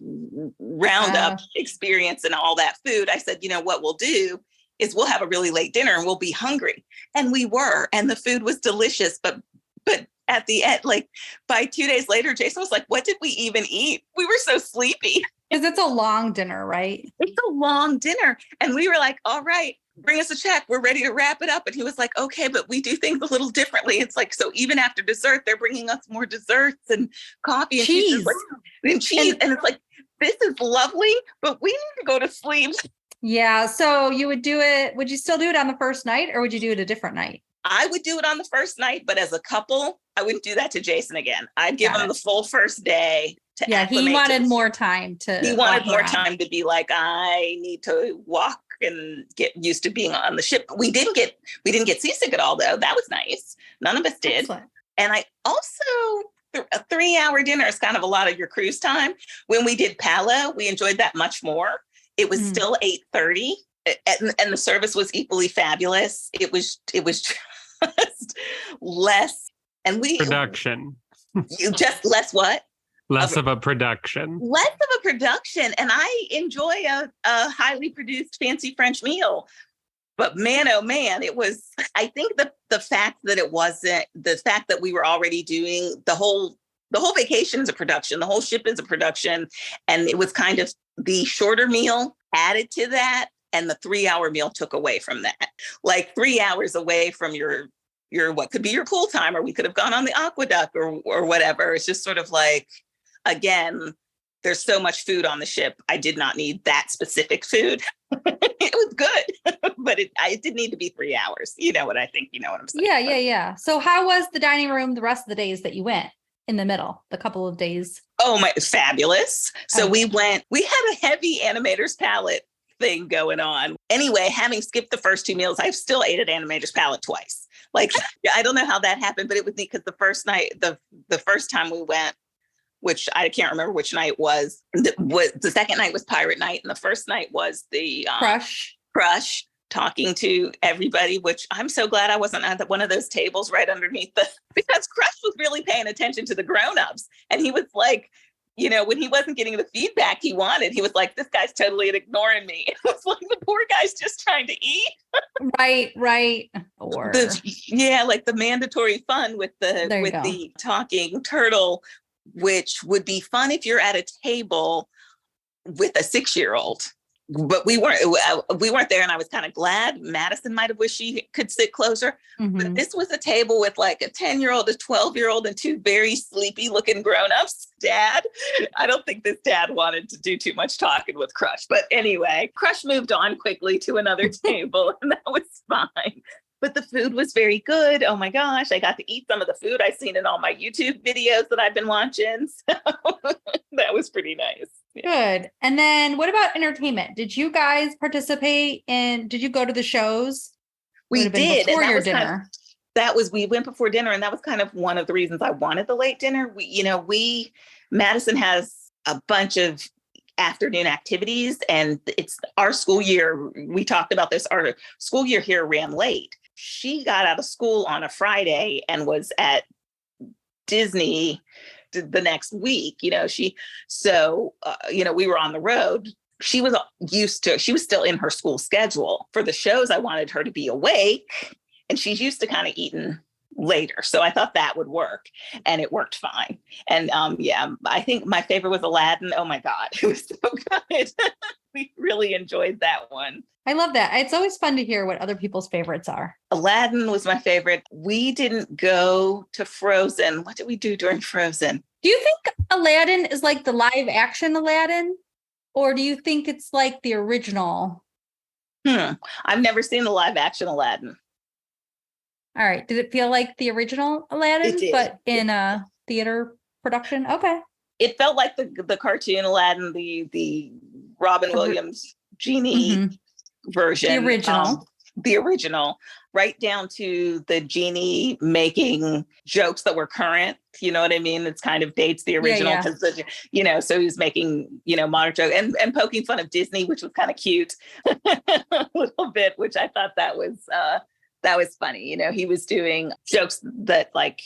Roundup experience and all that food, I said, you know, what we'll do is we'll have a really late dinner and we'll be hungry. And we were, and the food was delicious, but at the end, like by 2 days later, Jason was like, what did we even eat? We were so sleepy. Because it's a long dinner, right? It's a long dinner. And we were like, all right, bring us a check. We're ready to wrap it up. And he was like, okay, but we do things a little differently. It's like, so even after dessert, they're bringing us more desserts and coffee and cheese. And cheese. And it's like, this is lovely, but we need to go to sleep. Yeah. So you would do it. Would you still do it on the first night or would you do it a different night? I would do it on the first night, but as a couple, I wouldn't do that to Jason again. I'd give him the full first day to acclimate. He wanted more time to. He wanted more time to be like, I need to walk and get used to being on the ship. We didn't get seasick at all, though. That was nice. None of us did. Excellent. And I also, a 3-hour dinner is kind of a lot of your cruise time. When we did Palo, we enjoyed that much more. It was still 8:30. And the service was equally fabulous. It was just less, and production. You just less what? Less of a production. Less of a production, and I enjoy a highly produced fancy French meal. But man, oh man, it was. I think the fact that we were already doing the whole vacation is a production. The whole ship is a production, and it was kind of the shorter meal added to that. And the 3-hour meal took away from that, like 3 hours away from your what could be your pool time, or we could have gone on the aqueduct or whatever. It's just sort of like, again, there's so much food on the ship. I did not need that specific food. It was good, but it didn't need to be 3 hours. You know what I think? You know what I'm saying? Yeah. So how was the dining room the rest of the days that you went in the middle, the couple of days? Oh my, fabulous. So we had a heavy animator's palette thing going on. Anyway, having skipped the first 2 meals, I've still ate at Animator's Palette twice. Like, I don't know how that happened, but it was neat because the first night, the first time we went, which I can't remember which night was the second night was Pirate Night, and the first night was the Crush, talking to everybody, which I'm so glad I wasn't at one of those tables right underneath because Crush was really paying attention to the grownups, and he was like, you know, when he wasn't getting the feedback he wanted, he was like, this guy's totally ignoring me. It was like, the poor guy's just trying to eat. Right. Or like the mandatory fun with the talking turtle, which would be fun if you're at a table with a 6-year-old. But we weren't there, and I was kind of glad. Madison might have wished she could sit closer. Mm-hmm. But this was a table with like a 10-year-old, a 12-year-old, and 2 very sleepy looking grown-ups. Dad, I don't think this dad wanted to do too much talking with Crush. But anyway, Crush moved on quickly to another table, and that was fine. But the food was very good. Oh my gosh, I got to eat some of the food I've seen in all my YouTube videos that I've been watching. So that was pretty nice. Yeah. Good. And then what about entertainment? Did you guys participate in, did you go to the shows? We did. Before your dinner. We went before dinner, and that was kind of one of the reasons I wanted the late dinner. Madison has a bunch of afternoon activities, and it's our school year. We talked about this. Our school year here ran late. She got out of school on a Friday and was at Disney the next week. We were on the road she was she was still in her school schedule. For the shows, I wanted her to be awake, and she's used to kind of eating later. So I thought that would work, and it worked fine. And yeah, I think my favorite was Aladdin. Oh my God, it was so good. We really enjoyed that one. I love that. It's always fun to hear what other people's favorites are. Aladdin was my favorite. We didn't go to Frozen. What did we do during Frozen? Do you think Aladdin is like the live action Aladdin? Or do you think it's like the original? I've never seen the live action Aladdin. All right. Did it feel like the original Aladdin, but in a theater production? Okay. It felt like the cartoon Aladdin, the Robin Williams genie version. The original, right down to the genie making jokes that were current. You know what I mean? It's kind of dates the original because, so he was making, modern jokes and poking fun of Disney, which was kind of cute a little bit, which I thought that was funny. He was doing jokes that like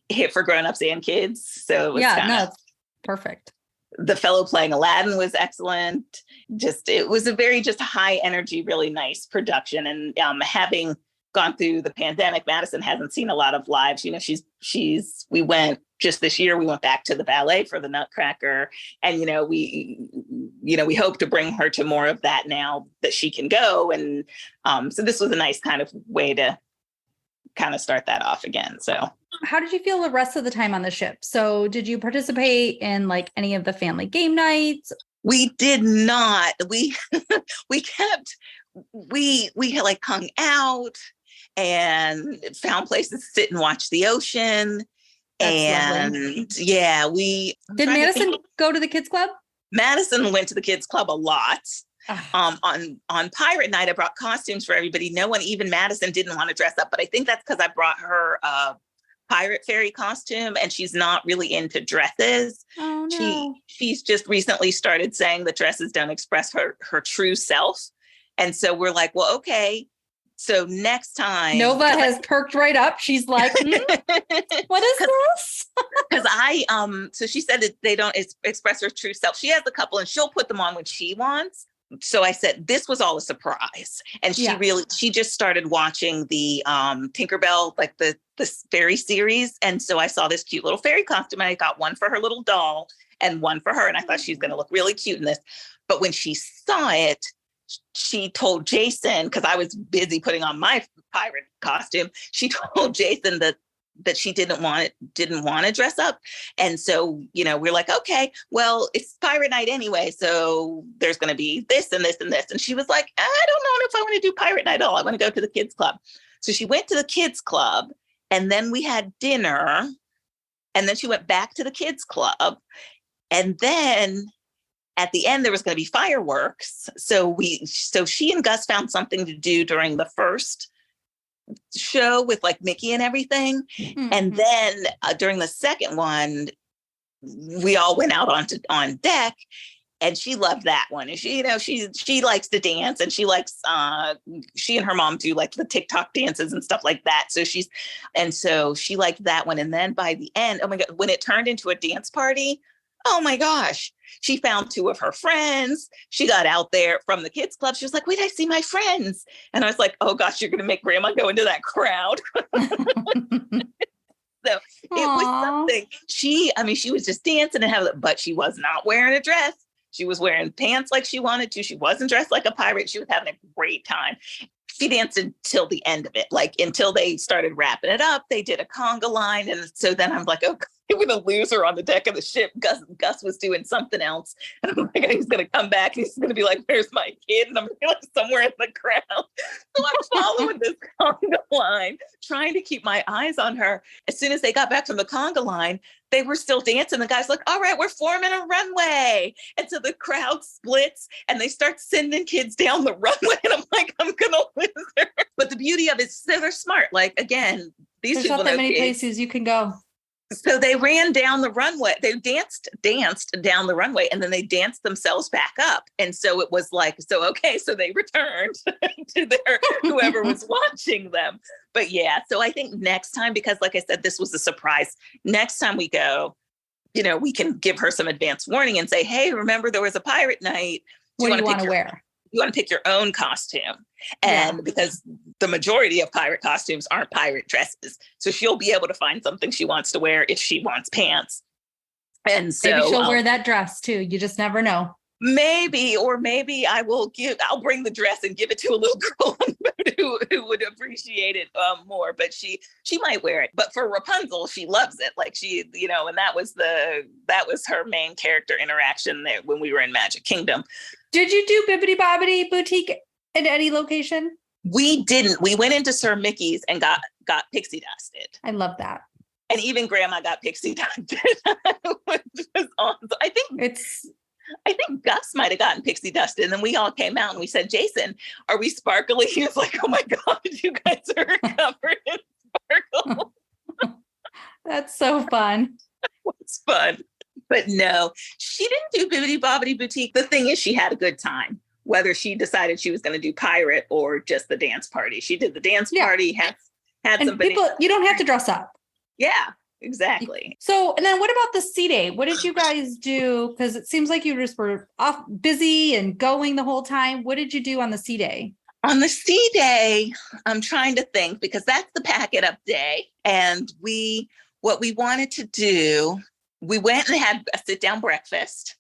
hit for grownups and kids. So it was it's perfect. The fellow playing Aladdin was excellent. It was a very just high energy, really nice production. And having gone through the pandemic, Madison hasn't seen a lot of lives. We went just this year, we went back to the ballet for the Nutcracker. And, we hope to bring her to more of that now that she can go. And so this was a nice kind of way to kind of start that off again. So how did you feel the rest of the time on the ship? So did you participate in like any of the family game nights? We did not. We like hung out and found places to sit and watch the ocean. That's lovely. Yeah, did Madison go to the kids club? Madison went to the kids club a lot. On Pirate Night, I brought costumes for everybody. No one, even Madison, didn't want to dress up, but I think that's because I brought her a pirate fairy costume, and she's not really into dresses. Oh no. She's just recently started saying that dresses don't express her true self, and so we're like, well, okay. So next time, Nova has perked right up. She's like, what is this? Because so she said that they don't express her true self. She has a couple, and she'll put them on when she wants. So I said, this was all a surprise. And she just started watching the Tinkerbell, like the fairy series. And so I saw this cute little fairy costume, and I got one for her little doll and one for her. And I thought she's going to look really cute in this. But when she saw it, she told Jason, because I was busy putting on my pirate costume, she told Jason that she didn't want to dress up. And so, we're like, okay, well, it's Pirate Night anyway. So there's going to be this and this and this. And she was like, I don't know if I want to do Pirate Night at all. I want to go to the kids club. So she went to the kids club, and then we had dinner, and then she went back to the kids club. And then at the end, there was going to be fireworks. So she and Gus found something to do during the first show with like Mickey and everything. And then during the second one, we all went out on deck, and she loved that one. And she likes to dance, and she likes she and her mom do like the TikTok dances and stuff like that. So she liked that one. And then by the end, oh my God, when it turned into a dance party, oh my gosh, she found two of her friends. She got out there from the kids club. She was like, wait, I see my friends. And I was like, oh gosh, you're going to make grandma go into that crowd. So it was something. She was just dancing but she was not wearing a dress. She was wearing pants like she wanted to. She wasn't dressed like a pirate. She was having a great time. She danced until the end of it, like until they started wrapping it up. They did a conga line. And so then I'm like, oh, we're going to lose her on the deck of the ship. Gus was doing something else. And I'm like, he's going to come back. And he's going to be like, where's my kid? And I'm like somewhere in the crowd. So I'm following this conga line, trying to keep my eyes on her. As soon as they got back from the conga line, they were still dancing. The guy's like, all right, we're forming a runway. And so the crowd splits, and they start sending kids down the runway. And I'm like, I'm going to lose her. But the beauty of it is they're smart. Like, again, there's not that many places you can go. So they ran down the runway. They danced down the runway, and then they danced themselves back up. And so it was like, so they returned to their whoever was watching them. But yeah, so I think next time, because like I said, this was a surprise. Next time we go, we can give her some advance warning and say, hey, remember there was a pirate night. What do you want to wear? You want to pick your own costume. And because the majority of pirate costumes aren't pirate dresses. So she'll be able to find something she wants to wear if she wants pants. And so maybe she'll wear that dress too. You just never know. Maybe I'll bring the dress and give it to a little girl who would appreciate it more, but she might wear it. But for Rapunzel, she loves it. Like she, and that was her main character interaction there when we were in Magic Kingdom. Did you do Bibbidi Bobbidi Boutique at any location? We didn't. We went into Sir Mickey's and got pixie dusted. I love that. And even Grandma got pixie dusted. Which was awesome. I think Gus might have gotten pixie dusted. And then we all came out and we said, Jason, are we sparkly? He was like, oh my God, you guys are covered in sparkle. That's so fun. It was fun. But no, she didn't do Bibbidi Bobbidi Boutique. The thing is, she had a good time, whether she decided she was going to do pirate or just the dance party. She did the dance party, had some people, you don't have to dress up. Yeah. Exactly. So, and then what about the sea day? What did you guys do? Because it seems like you just were off busy and going the whole time. What did you do on the sea day? On the sea day, I'm trying to think because that's the pack it up day. And what we wanted to do, we went and had a sit down breakfast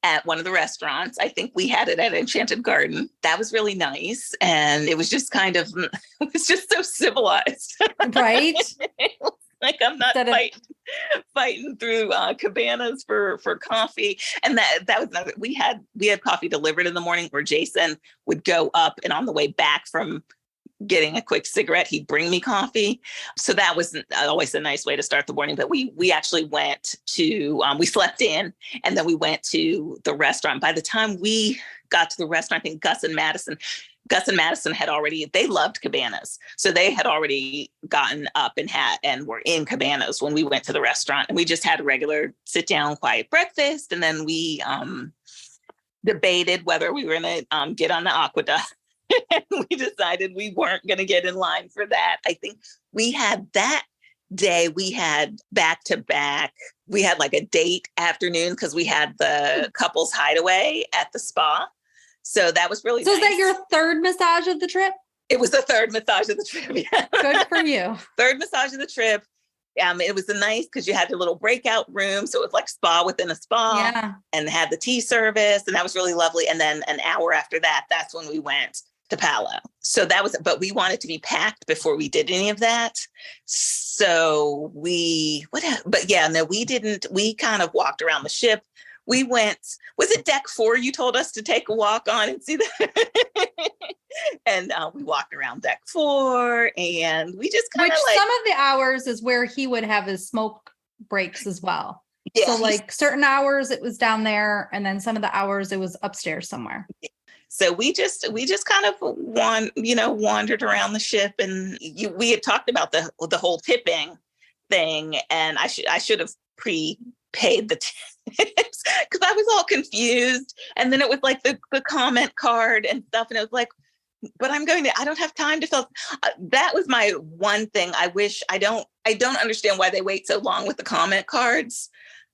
at one of the restaurants. I think we had it at Enchanted Garden. That was really nice. And it was just it was just so civilized. Right. Like I'm not fighting through cabanas for coffee. And that was another. We had coffee delivered in the morning where Jason would go up and on the way back from getting a quick cigarette, he'd bring me coffee. So that was always a nice way to start the morning. But we actually went to, we slept in and then we went to the restaurant. By the time we got to the restaurant, I think Gus and Madison they loved cabanas. So they had already gotten up and were in cabanas when we went to the restaurant, and we just had a regular sit down, quiet breakfast. And then we debated whether we were going to get on the aqueduct. And we decided we weren't going to get in line for that. I think we had that day, we had back to back. We had like a date afternoon because we had the couples hideaway at the spa. So that was really nice. Is that your third massage of the trip? It was the third massage of the trip. Yeah. Good for you. Third massage of the trip. It was nice because you had the little breakout room. So it was like spa within a spa and had the tea service. And that was really lovely. And then an hour after that, that's when we went to Palo. So but we wanted to be packed before we did any of that. So we didn't, we kind of walked around the ship. We went, was it deck 4 you told us to take a walk on and see that? And we walked around deck 4 and we just kind of some of the hours is where he would have his smoke breaks as well. Yeah. So like certain hours it was down there and then some of the hours it was upstairs somewhere. So we just kind of wandered around the ship, and we had talked about the whole tipping thing, and I should have prepaid the tips because I was all confused. And then it was like the comment card and stuff, and it was like, but I don't have time to fill. That was my one thing. I wish I don't understand why they wait so long with the comment cards.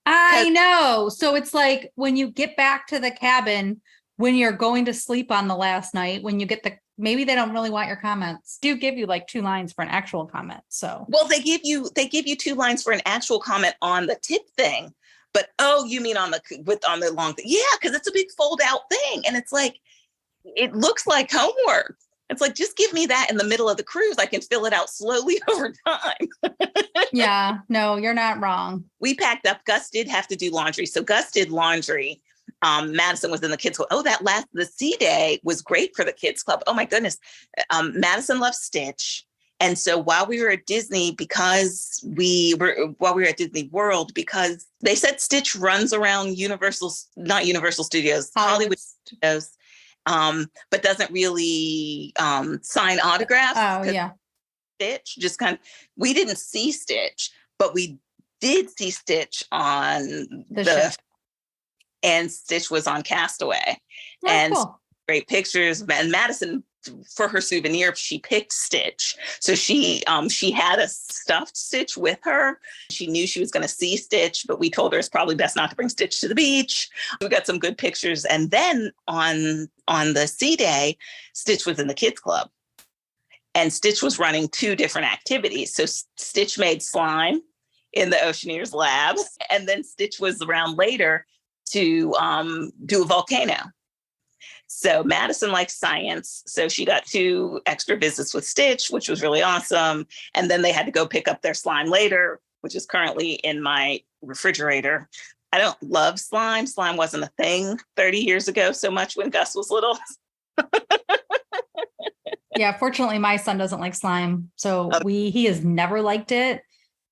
I know. So it's like when you get back to the cabin, when you're going to sleep on the last night, when you get maybe they don't really want your comments. Do give you like 2 lines for an actual comment. So, well, they give you 2 lines for an actual comment on the tip thing, but you mean on the long thing? Yeah. Cause it's a big fold out thing. And it's like, it looks like homework. It's like, just give me that in the middle of the cruise. I can fill it out slowly over time. Yeah, no, you're not wrong. We packed up. Gus did have to do laundry. So Gus did laundry. Madison was in the kids' club. The sea day was great for the kids' club. Oh my goodness. Madison loves Stitch. And so while we were at Disney, while we were at Disney World, because they said Stitch runs around not Universal Studios, Hollywood Studios, but doesn't really sign autographs. Oh yeah. Stitch just we didn't see Stitch, but we did see Stitch on the ship. And Stitch was on Castaway. Oh, and cool. Great pictures. And Madison for her souvenir, she picked Stitch. So she had a stuffed Stitch with her. She knew she was going to see Stitch, but we told her it's probably best not to bring Stitch to the beach. We got some good pictures. And then on the sea day, Stitch was in the kids club. And Stitch was running 2 different activities. So Stitch made slime in the Oceaneers lab. And then Stitch was around later to do a volcano. So Madison likes science. So she got 2 extra visits with Stitch, which was really awesome. And then they had to go pick up their slime later, which is currently in my refrigerator. I don't love slime. Slime wasn't a thing 30 years ago so much when Gus was little. Yeah, fortunately, my son doesn't like slime. So he has never liked it.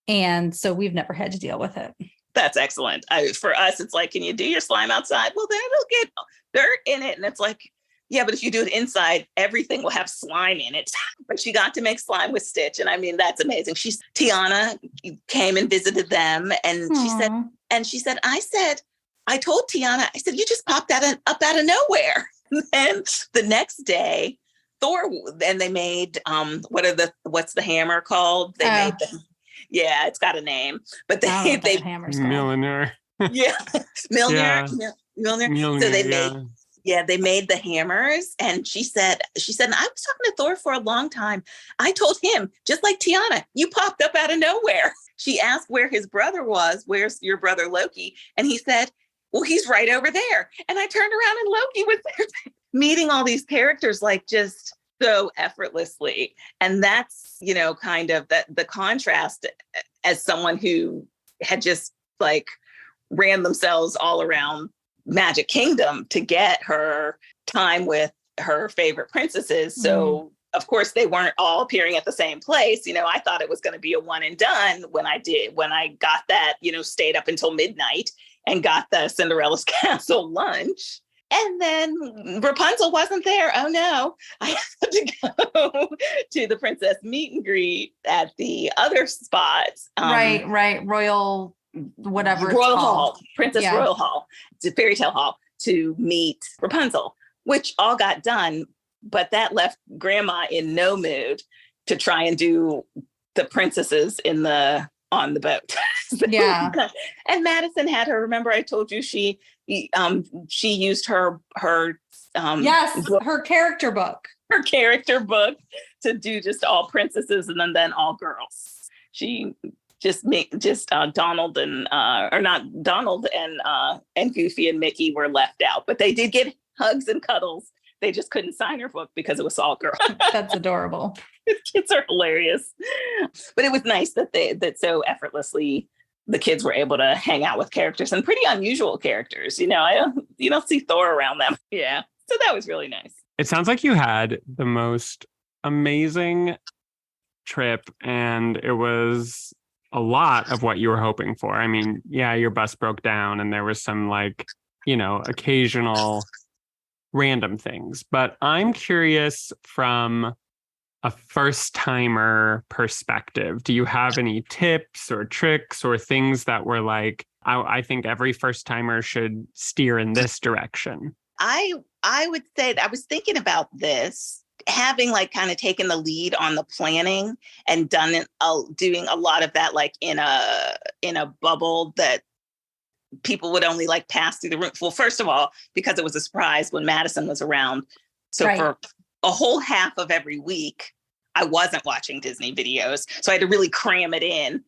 And so we've never had to deal with it. That's excellent. For us, it's like, can you do your slime outside? Well, then it'll get dirt in it. And it's like, yeah, but if you do it inside, everything will have slime in it. But she got to make slime with Stitch. And I mean, that's amazing. Tiana came and visited them. And she said, I told Tiana, I said, you just popped up out of nowhere. And the next day, Thor, and they made, what's the hammer called? They made them. Yeah, it's got a name, but they Milliner. Yeah, Milner. So they made the hammers, and she said, I was talking to Thor for a long time. I told him, just like Tiana, you popped up out of nowhere. She asked where his brother was. Where's your brother Loki? And he said, well, he's right over there. And I turned around and Loki was there, meeting all these characters like just so effortlessly. And that's, kind of the contrast as someone who had just like ran themselves all around Magic Kingdom to get her time with her favorite princesses. So of course they weren't all appearing at the same place. I thought it was going to be a one and done when I got that, stayed up until midnight and got the Cinderella's Castle lunch. And then Rapunzel wasn't there. Oh no, I had to go to the princess meet and greet at the other spots. Right. Royal, whatever. Royal Hall, Princess Royal Hall, to Fairy Tale Hall to meet Rapunzel, which all got done. But that left Grandma in no mood to try and do the princesses on the boat. Yeah. And Madison had her, remember I told you she used her her character book to do just all princesses and then all girls. She Donald and or not Donald and Goofy and Mickey were left out, but they did get hugs and cuddles. They just couldn't sign her book because it was all girls. That's adorable. Kids are hilarious. But it was nice that so effortlessly the kids were able to hang out with characters and pretty unusual characters. You don't see Thor around them. Yeah. So that was really nice. It sounds like you had the most amazing trip, and it was a lot of what you were hoping for. I mean, yeah, your bus broke down and there was some occasional random things, but I'm curious from a first timer perspective, do you have any tips or tricks or things that were like, I think every first timer should steer in this direction? I would say that I was thinking about this, having kind of taken the lead on the planning and doing a lot of that in a bubble that people would only pass through the room. Well, first of all, because it was a surprise when Madison was around. So for a whole half of every week, I wasn't watching Disney videos. So I had to really cram it in.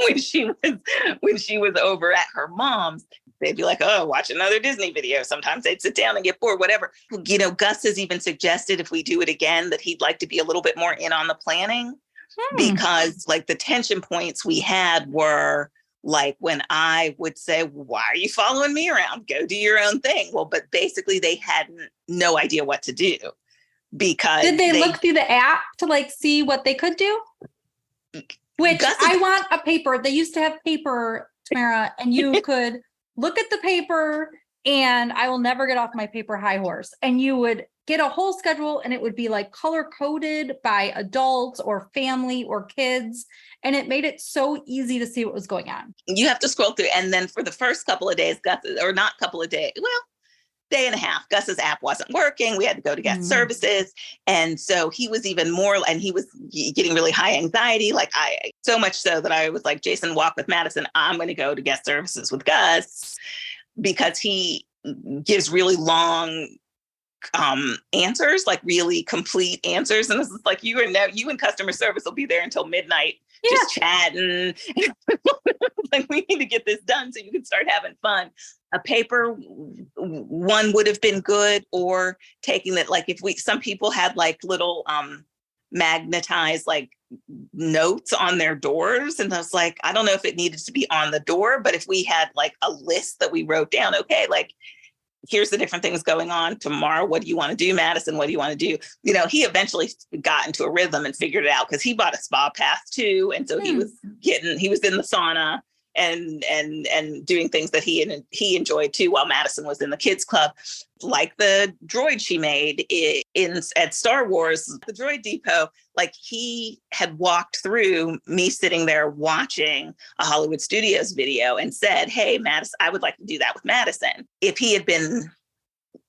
when she was over at her mom's, they'd be like, oh, watch another Disney video. Sometimes they'd sit down and get bored, whatever. Gus has even suggested if we do it again, that he'd like to be a little bit more in on the planning because the tension points we had were when I would say, why are you following me around? Go do your own thing. Well, but basically they had no idea what to do because did they look through the app to see what they could do? Which I want a paper. They used to have paper, Tamara, and you could look at the paper, and I will never get off my paper high horse. And you would get a whole schedule, and it would be color coded by adults or family or kids. And it made it so easy to see what was going on. You have to scroll through. And then for the first couple of days, day and a half. Gus's app wasn't working. We had to go to guest services. And so he was even more, and he was getting really high anxiety. Like so much so that I was like, Jason, walk with Madison. I'm going to go to guest services with Gus, because he gives really long answers, like really complete answers. And this is like, you and customer service will be there until midnight, just chatting. Like, we need to get this done so you can start having fun. A paper one would have been good, or taking that, like some people had like little magnetized like notes on their doors. And I was like, I don't know if it needed to be on the door, but if we had like a list that we wrote down, okay, like, here's the different things going on tomorrow. What do you want to do, Madison? What do you want to do? You know, he eventually got into a rhythm and figured it out, because he bought a spa pass too. And so he was in the sauna and doing things that he enjoyed too, while Madison was in the kids club. Like the droid she made at Star Wars, the Droid Depot, like he had walked through me sitting there watching a Hollywood Studios video and said, hey, Madison, I would like to do that with Madison. If he had been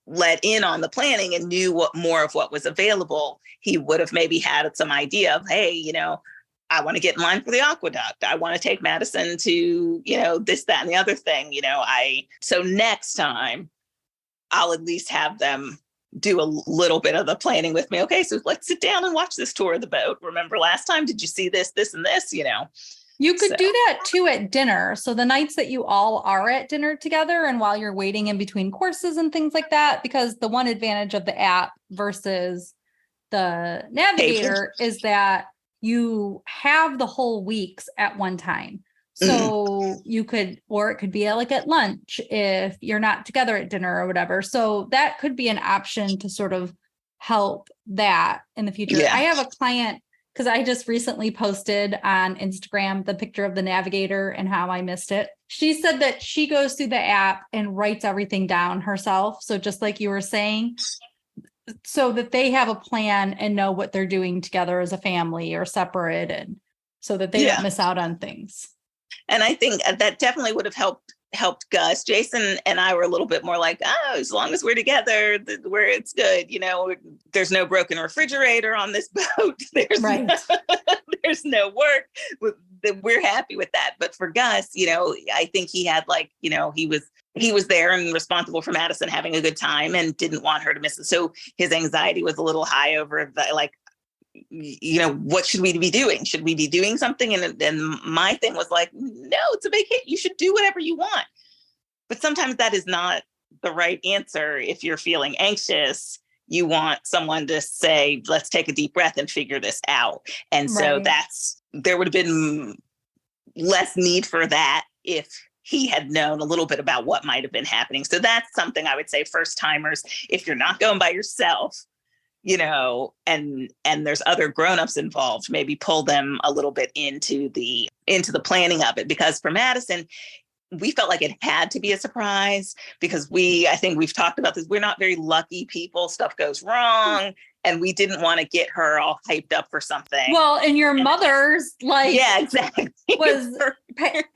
let in on the planning and knew more of what was available, he would have maybe had some idea of, hey, you know, I want to get in line for the aqueduct. I want to take Madison to, you know, this, that, and the other thing, you know, so next time I'll at least have them do a little bit of the planning with me. Okay, so let's sit down and watch this tour of the boat. Remember last time, did you see this, this, and this, you know? You could do that too at dinner. So the nights that you all are at dinner together, and while you're waiting in between courses and things like that, because the one advantage of the app versus the navigator is that you have the whole weeks at one time. So you could, or it could be like at lunch if you're not together at dinner or whatever. So that could be an option to sort of help that in the future. Yeah. I have a client, because I just recently posted on Instagram the picture of the navigator and how I missed it. She said that she goes through the app and writes everything down herself. So just like you were saying, so that they have a plan and know what they're doing together as a family or separate, and so that they don't miss out on things. And I think that definitely would have helped Gus. Jason and I were a little bit more like, oh, as long as we're together, where it's good, you know, there's no broken refrigerator on this boat. There's no work. We're happy with that. But for Gus, you know, I think he had like, you know, he was there and responsible for Madison having a good time and didn't want her to miss it. So his anxiety was a little high over the, like, you know, what should we be doing? Should we be doing something? And my thing was like, no, it's a vacation. You should do whatever you want. But sometimes that is not the right answer. If you're feeling anxious, you want someone to say, let's take a deep breath and figure this out. And so there would have been less need for that if he had known a little bit about what might have been happening. So that's something I would say, first timers, if you're not going by yourself, you know, and there's other grownups involved, maybe pull them a little bit into the planning of it. Because for Madison, we felt like it had to be a surprise, because I think we've talked about this. We're not very lucky people. Stuff goes wrong. And we didn't want to get her all hyped up for something. Well, and your mother's like, yeah, exactly.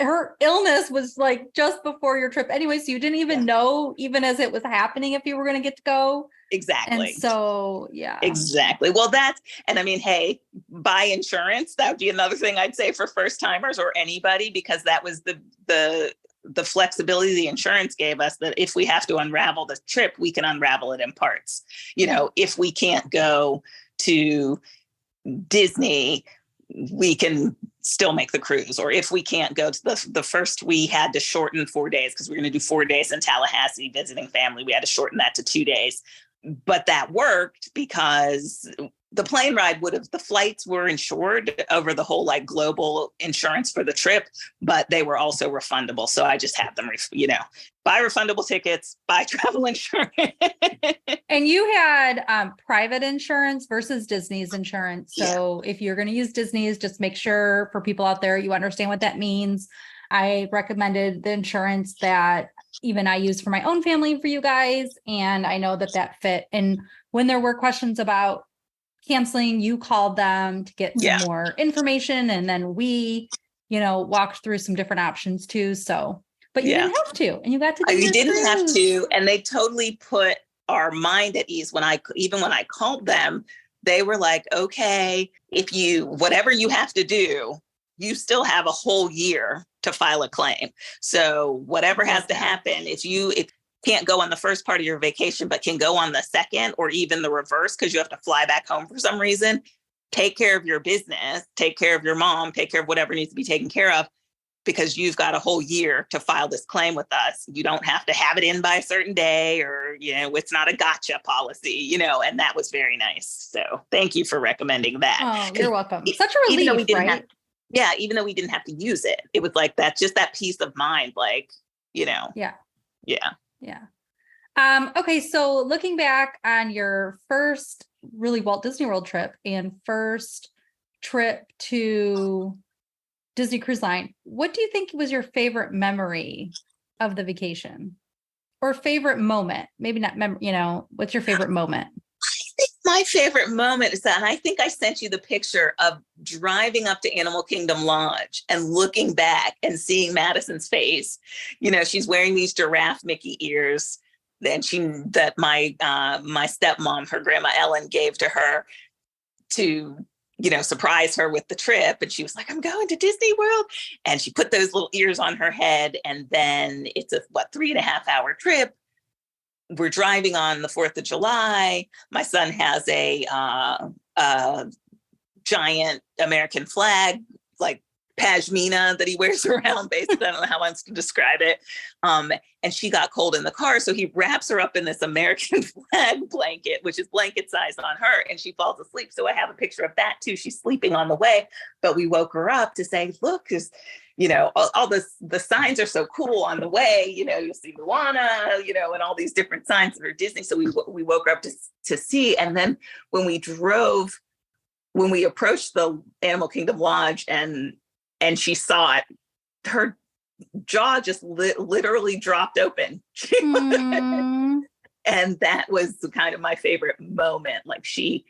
her illness was like just before your trip anyway. So you didn't even know, even as it was happening, if you were going to get to go. Exactly. And so, yeah. Exactly. Well, and I mean, hey, buy insurance. That would be another thing I'd say for first timers or anybody, because that was the flexibility the insurance gave us, that if we have to unravel the trip, we can unravel it in parts. You know, if we can't go to Disney, we can still make the cruise. Or if we can't go to the first, we had to shorten 4 days, because we were going to do 4 days in Tallahassee visiting family. We had to shorten that to 2 days. But that worked because the plane ride the flights were insured over the whole like global insurance for the trip, but they were also refundable. So I just had them, buy refundable tickets, buy travel insurance. And you had private insurance versus Disney's insurance. So if you're going to use Disney's, just make sure, for people out there, you understand what that means. I recommended the insurance that even I use for my own family for you guys. And I know that fit. And when there were questions about canceling, you called them to get some more information. And then we, walked through some different options too. So but you didn't have to, and you got to do You your didn't have cruise. to, and they totally put our mind at ease. When I called them, they were like, okay, if you, whatever you have to do, you still have a whole year to file a claim. So whatever has to happen, if can't go on the first part of your vacation, but can go on the second or even the reverse, because you have to fly back home for some reason, take care of your business, take care of your mom, take care of whatever needs to be taken care of, because you've got a whole year to file this claim with us. You don't have to have it in by a certain day, or, it's not a gotcha policy, and that was very nice. So thank you for recommending that. Oh, you're welcome. Such a relief, right? Even though we didn't have to use it, it was like that, just that peace of mind, Yeah. Okay, so looking back on your first really Walt Disney World trip and first trip to Disney Cruise Line, what do you think was your favorite memory of the vacation, or favorite moment? Maybe not what's your favorite moment? I think my favorite moment is that, and I think I sent you the picture of driving up to Animal Kingdom Lodge and looking back and seeing Madison's face. She's wearing these giraffe Mickey ears that my stepmom, her grandma Ellen, gave to her to, surprise her with the trip. And she was like, I'm going to Disney World. And she put those little ears on her head. And then it's a 3.5 hour trip. We're driving on the 4th of July. My son has a giant American flag, like pashmina, that he wears around, basically. I don't know how else to describe it. And she got cold in the car. So he wraps her up in this American flag blanket, which is blanket size on her, and she falls asleep. So I have a picture of that too. She's sleeping on the way, but we woke her up to say, look, because all the signs are so cool on the way, you'll see Moana, and all these different signs that are Disney. So we woke her up to see. And then when we approached the Animal Kingdom Lodge and she saw it, her jaw just literally dropped open. And that was kind of my favorite moment. Like, she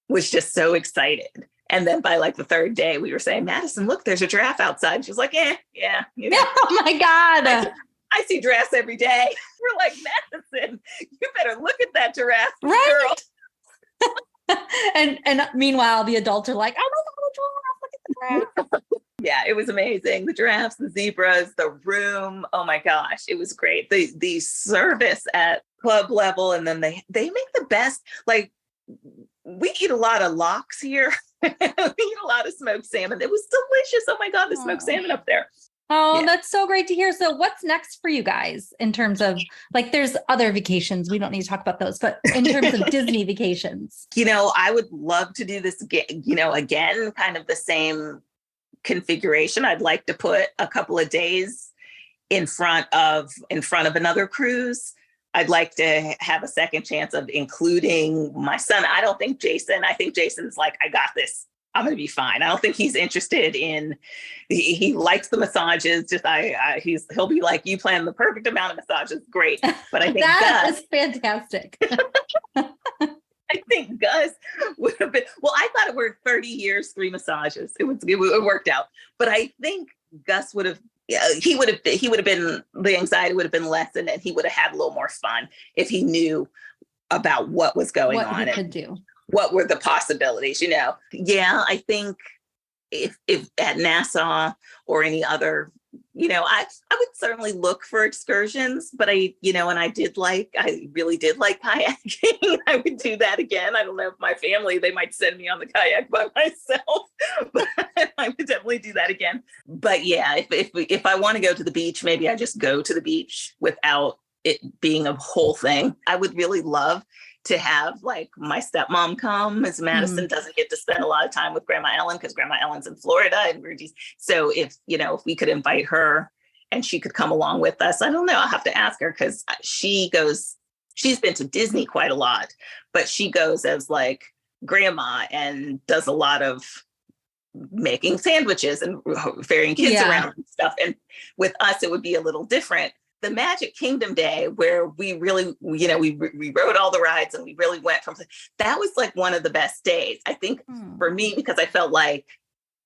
was just so excited. And then by the third day, we were saying, Madison, look, there's a giraffe outside. She was like, yeah. Oh my God. I see giraffes every day. We're like, Madison, you better look at that giraffe, right, girl. and meanwhile, the adults are like, oh my God, a giraffe, look at the giraffe. Yeah, it was amazing. The giraffes, the zebras, the room. Oh my gosh, it was great. The service at club level, and then they make the best. We eat a lot of lox here. We eat a lot of smoked salmon. It was delicious. Oh my God, the smoked salmon up there. Oh, yeah. That's so great to hear. So what's next for you guys in terms of, there's other vacations. We don't need to talk about those, but in terms of Disney vacations. I would love to do this again, kind of the same configuration. I'd like to put a couple of days in front of another cruise. I'd like to have a second chance of including my son. I think Jason's like, I got this. I'm going to be fine. I don't think he's interested in, he likes the massages. Just he'll be like, you plan the perfect amount of massages. Great. But I think that is fantastic. I think Gus would have been, I thought it were 30 years, 3 massages. It worked out. But I think Gus would have, he would have been, the anxiety would have been lessened, and he would have had a little more fun if he knew about what was going on. What he could do. What were the possibilities, Yeah, I think if at Nassau or any other, I would certainly look for excursions, but I really did like kayaking. I would do that again. I don't know if my family, they might send me on the kayak by myself, but I would definitely do that again. But yeah, if I want to go to the beach, maybe I just go to the beach without it being a whole thing. I would really love to have my stepmom come, as Madison doesn't get to spend a lot of time with Grandma Ellen because Grandma Ellen's in Florida, and so if we could invite her and she could come along with us. I don't know. I'll have to ask her, because she's been to Disney quite a lot, but she goes as grandma and does a lot of making sandwiches and ferrying kids around and stuff. And with us, it would be a little different. The Magic Kingdom day, where we really, we rode all the rides and we really went that was one of the best days, I think, for me, because I felt like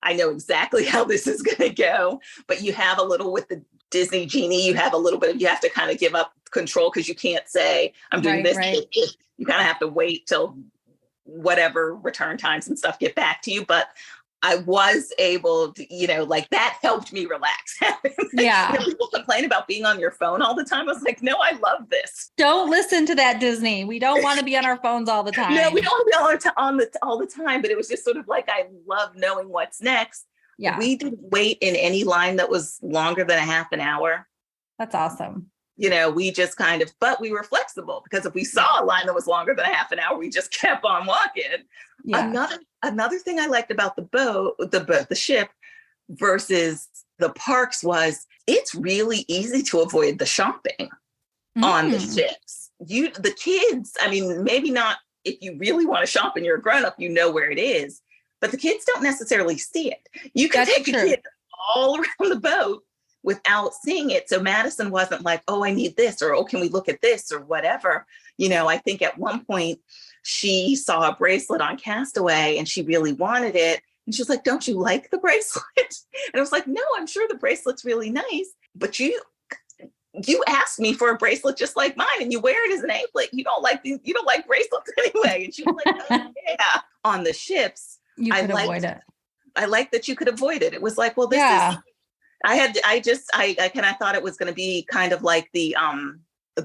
I know exactly how this is going to go, but you have a little with Disney genie, you have you have to kind of give up control because you can't say, I'm doing this. Right. You kind of have to wait till whatever return times and stuff get back to you. But I was able to, like that helped me relax. Yeah. People complain about being on your phone all the time. I was like, no, I love this. Don't listen to that, Disney. We don't want to be on our phones all the time. No, we don't want to be all the time. But it was just sort of like, I love knowing what's next. Yeah. We didn't wait in any line that was longer than a half an hour. That's awesome. We just but we were flexible because if we saw a line that was longer than a half an hour, we just kept on walking. Yeah. Another thing I liked about the ship versus the parks was it's really easy to avoid the shopping on the ships. The kids, I mean, maybe not if you really want to shop and you're a grown up, where it is, but the kids don't necessarily see it. You can take your kids all around the boat without seeing it. So Madison wasn't like, oh, I need this, or, oh, can we look at this or whatever. I think at one point she saw a bracelet on Castaway and she really wanted it. And she was like, don't you like the bracelet? And I was like, no, I'm sure the bracelet's really nice, but you asked me for a bracelet just like mine and you wear it as an anklet. You don't like bracelets anyway. And she was like, oh, yeah. On the ships, you could avoid it. I like that you could avoid it. It was like, well, this is, I thought it was going to be kind of like the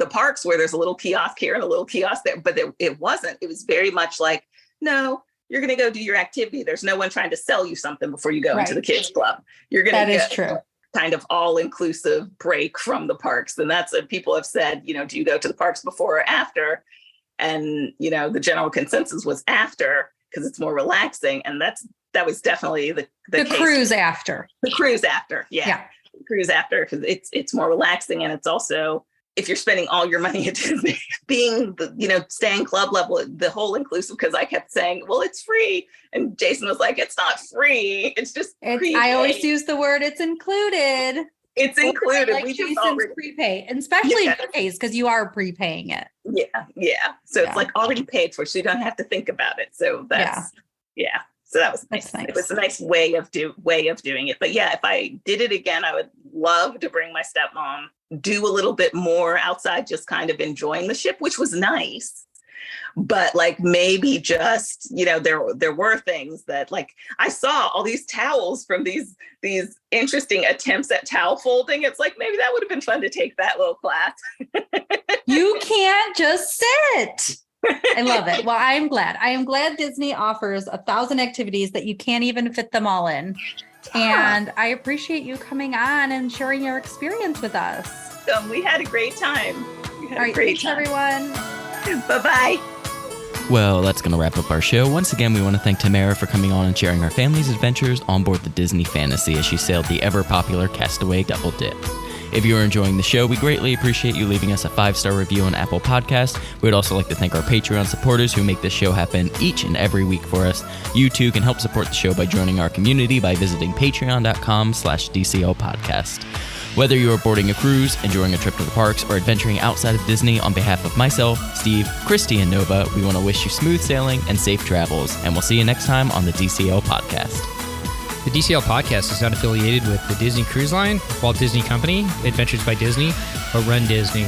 parks where there's a little kiosk here and a little kiosk there, but it wasn't. It was very much like, no, you're going to go do your activity. There's no one trying to sell you something before you go into the kids club. You're going to get true. Kind of all-inclusive break from the parks. And that's what people have said, do you go to the parks before or after? And, the general consensus was after because it's more relaxing. And that was definitely the case. Cruise after. The cruise after. Yeah. The cruise after, because it's more relaxing. And it's also, if you're spending all your money at Disney, being staying club level, the whole inclusive, because I kept saying, well, it's free. And Jason was like, it's not free. It's just prepaid. I always use the word it's included. It's included. Like Jason's prepaid, and especially in your case, because you are prepaying it. Yeah. So it's like already paid for, so you don't have to think about it. So that's So that was nice. It was a nice way of doing it. But yeah, if I did it again, I would love to bring my stepmom, do a little bit more outside, just kind of enjoying the ship, which was nice. But like maybe just, there were things that like I saw all these towels from these interesting attempts at towel folding. It's like maybe that would have been fun to take that little class. You can't just sit. I love it. Well, I am glad Disney offers 1,000 activities that you can't even fit them all in. And I appreciate you coming on and sharing your experience with us. We had a great time. All right, thanks everyone. Bye-bye. Well, that's going to wrap up our show. Once again, we want to thank Tamara for coming on and sharing her family's adventures on board the Disney Fantasy as she sailed the ever-popular Castaway Double Dip. If you're enjoying the show, we greatly appreciate you leaving us a 5-star review on Apple Podcasts. We'd also like to thank our Patreon supporters who make this show happen each and every week for us. You too can help support the show by joining our community by visiting patreon.com/DCL podcast. Whether you are boarding a cruise, enjoying a trip to the parks, or adventuring outside of Disney, on behalf of myself, Steve, Christy, and Nova, we want to wish you smooth sailing and safe travels, and we'll see you next time on the DCL podcast. The DCL podcast is not affiliated with the Disney Cruise Line, Walt Disney Company, Adventures by Disney, or Run Disney.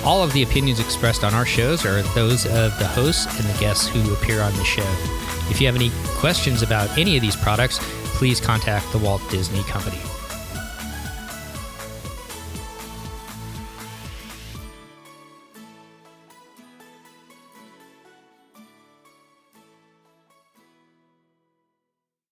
All of the opinions expressed on our shows are those of the hosts and the guests who appear on the show. If you have any questions about any of these products, please contact the Walt Disney Company.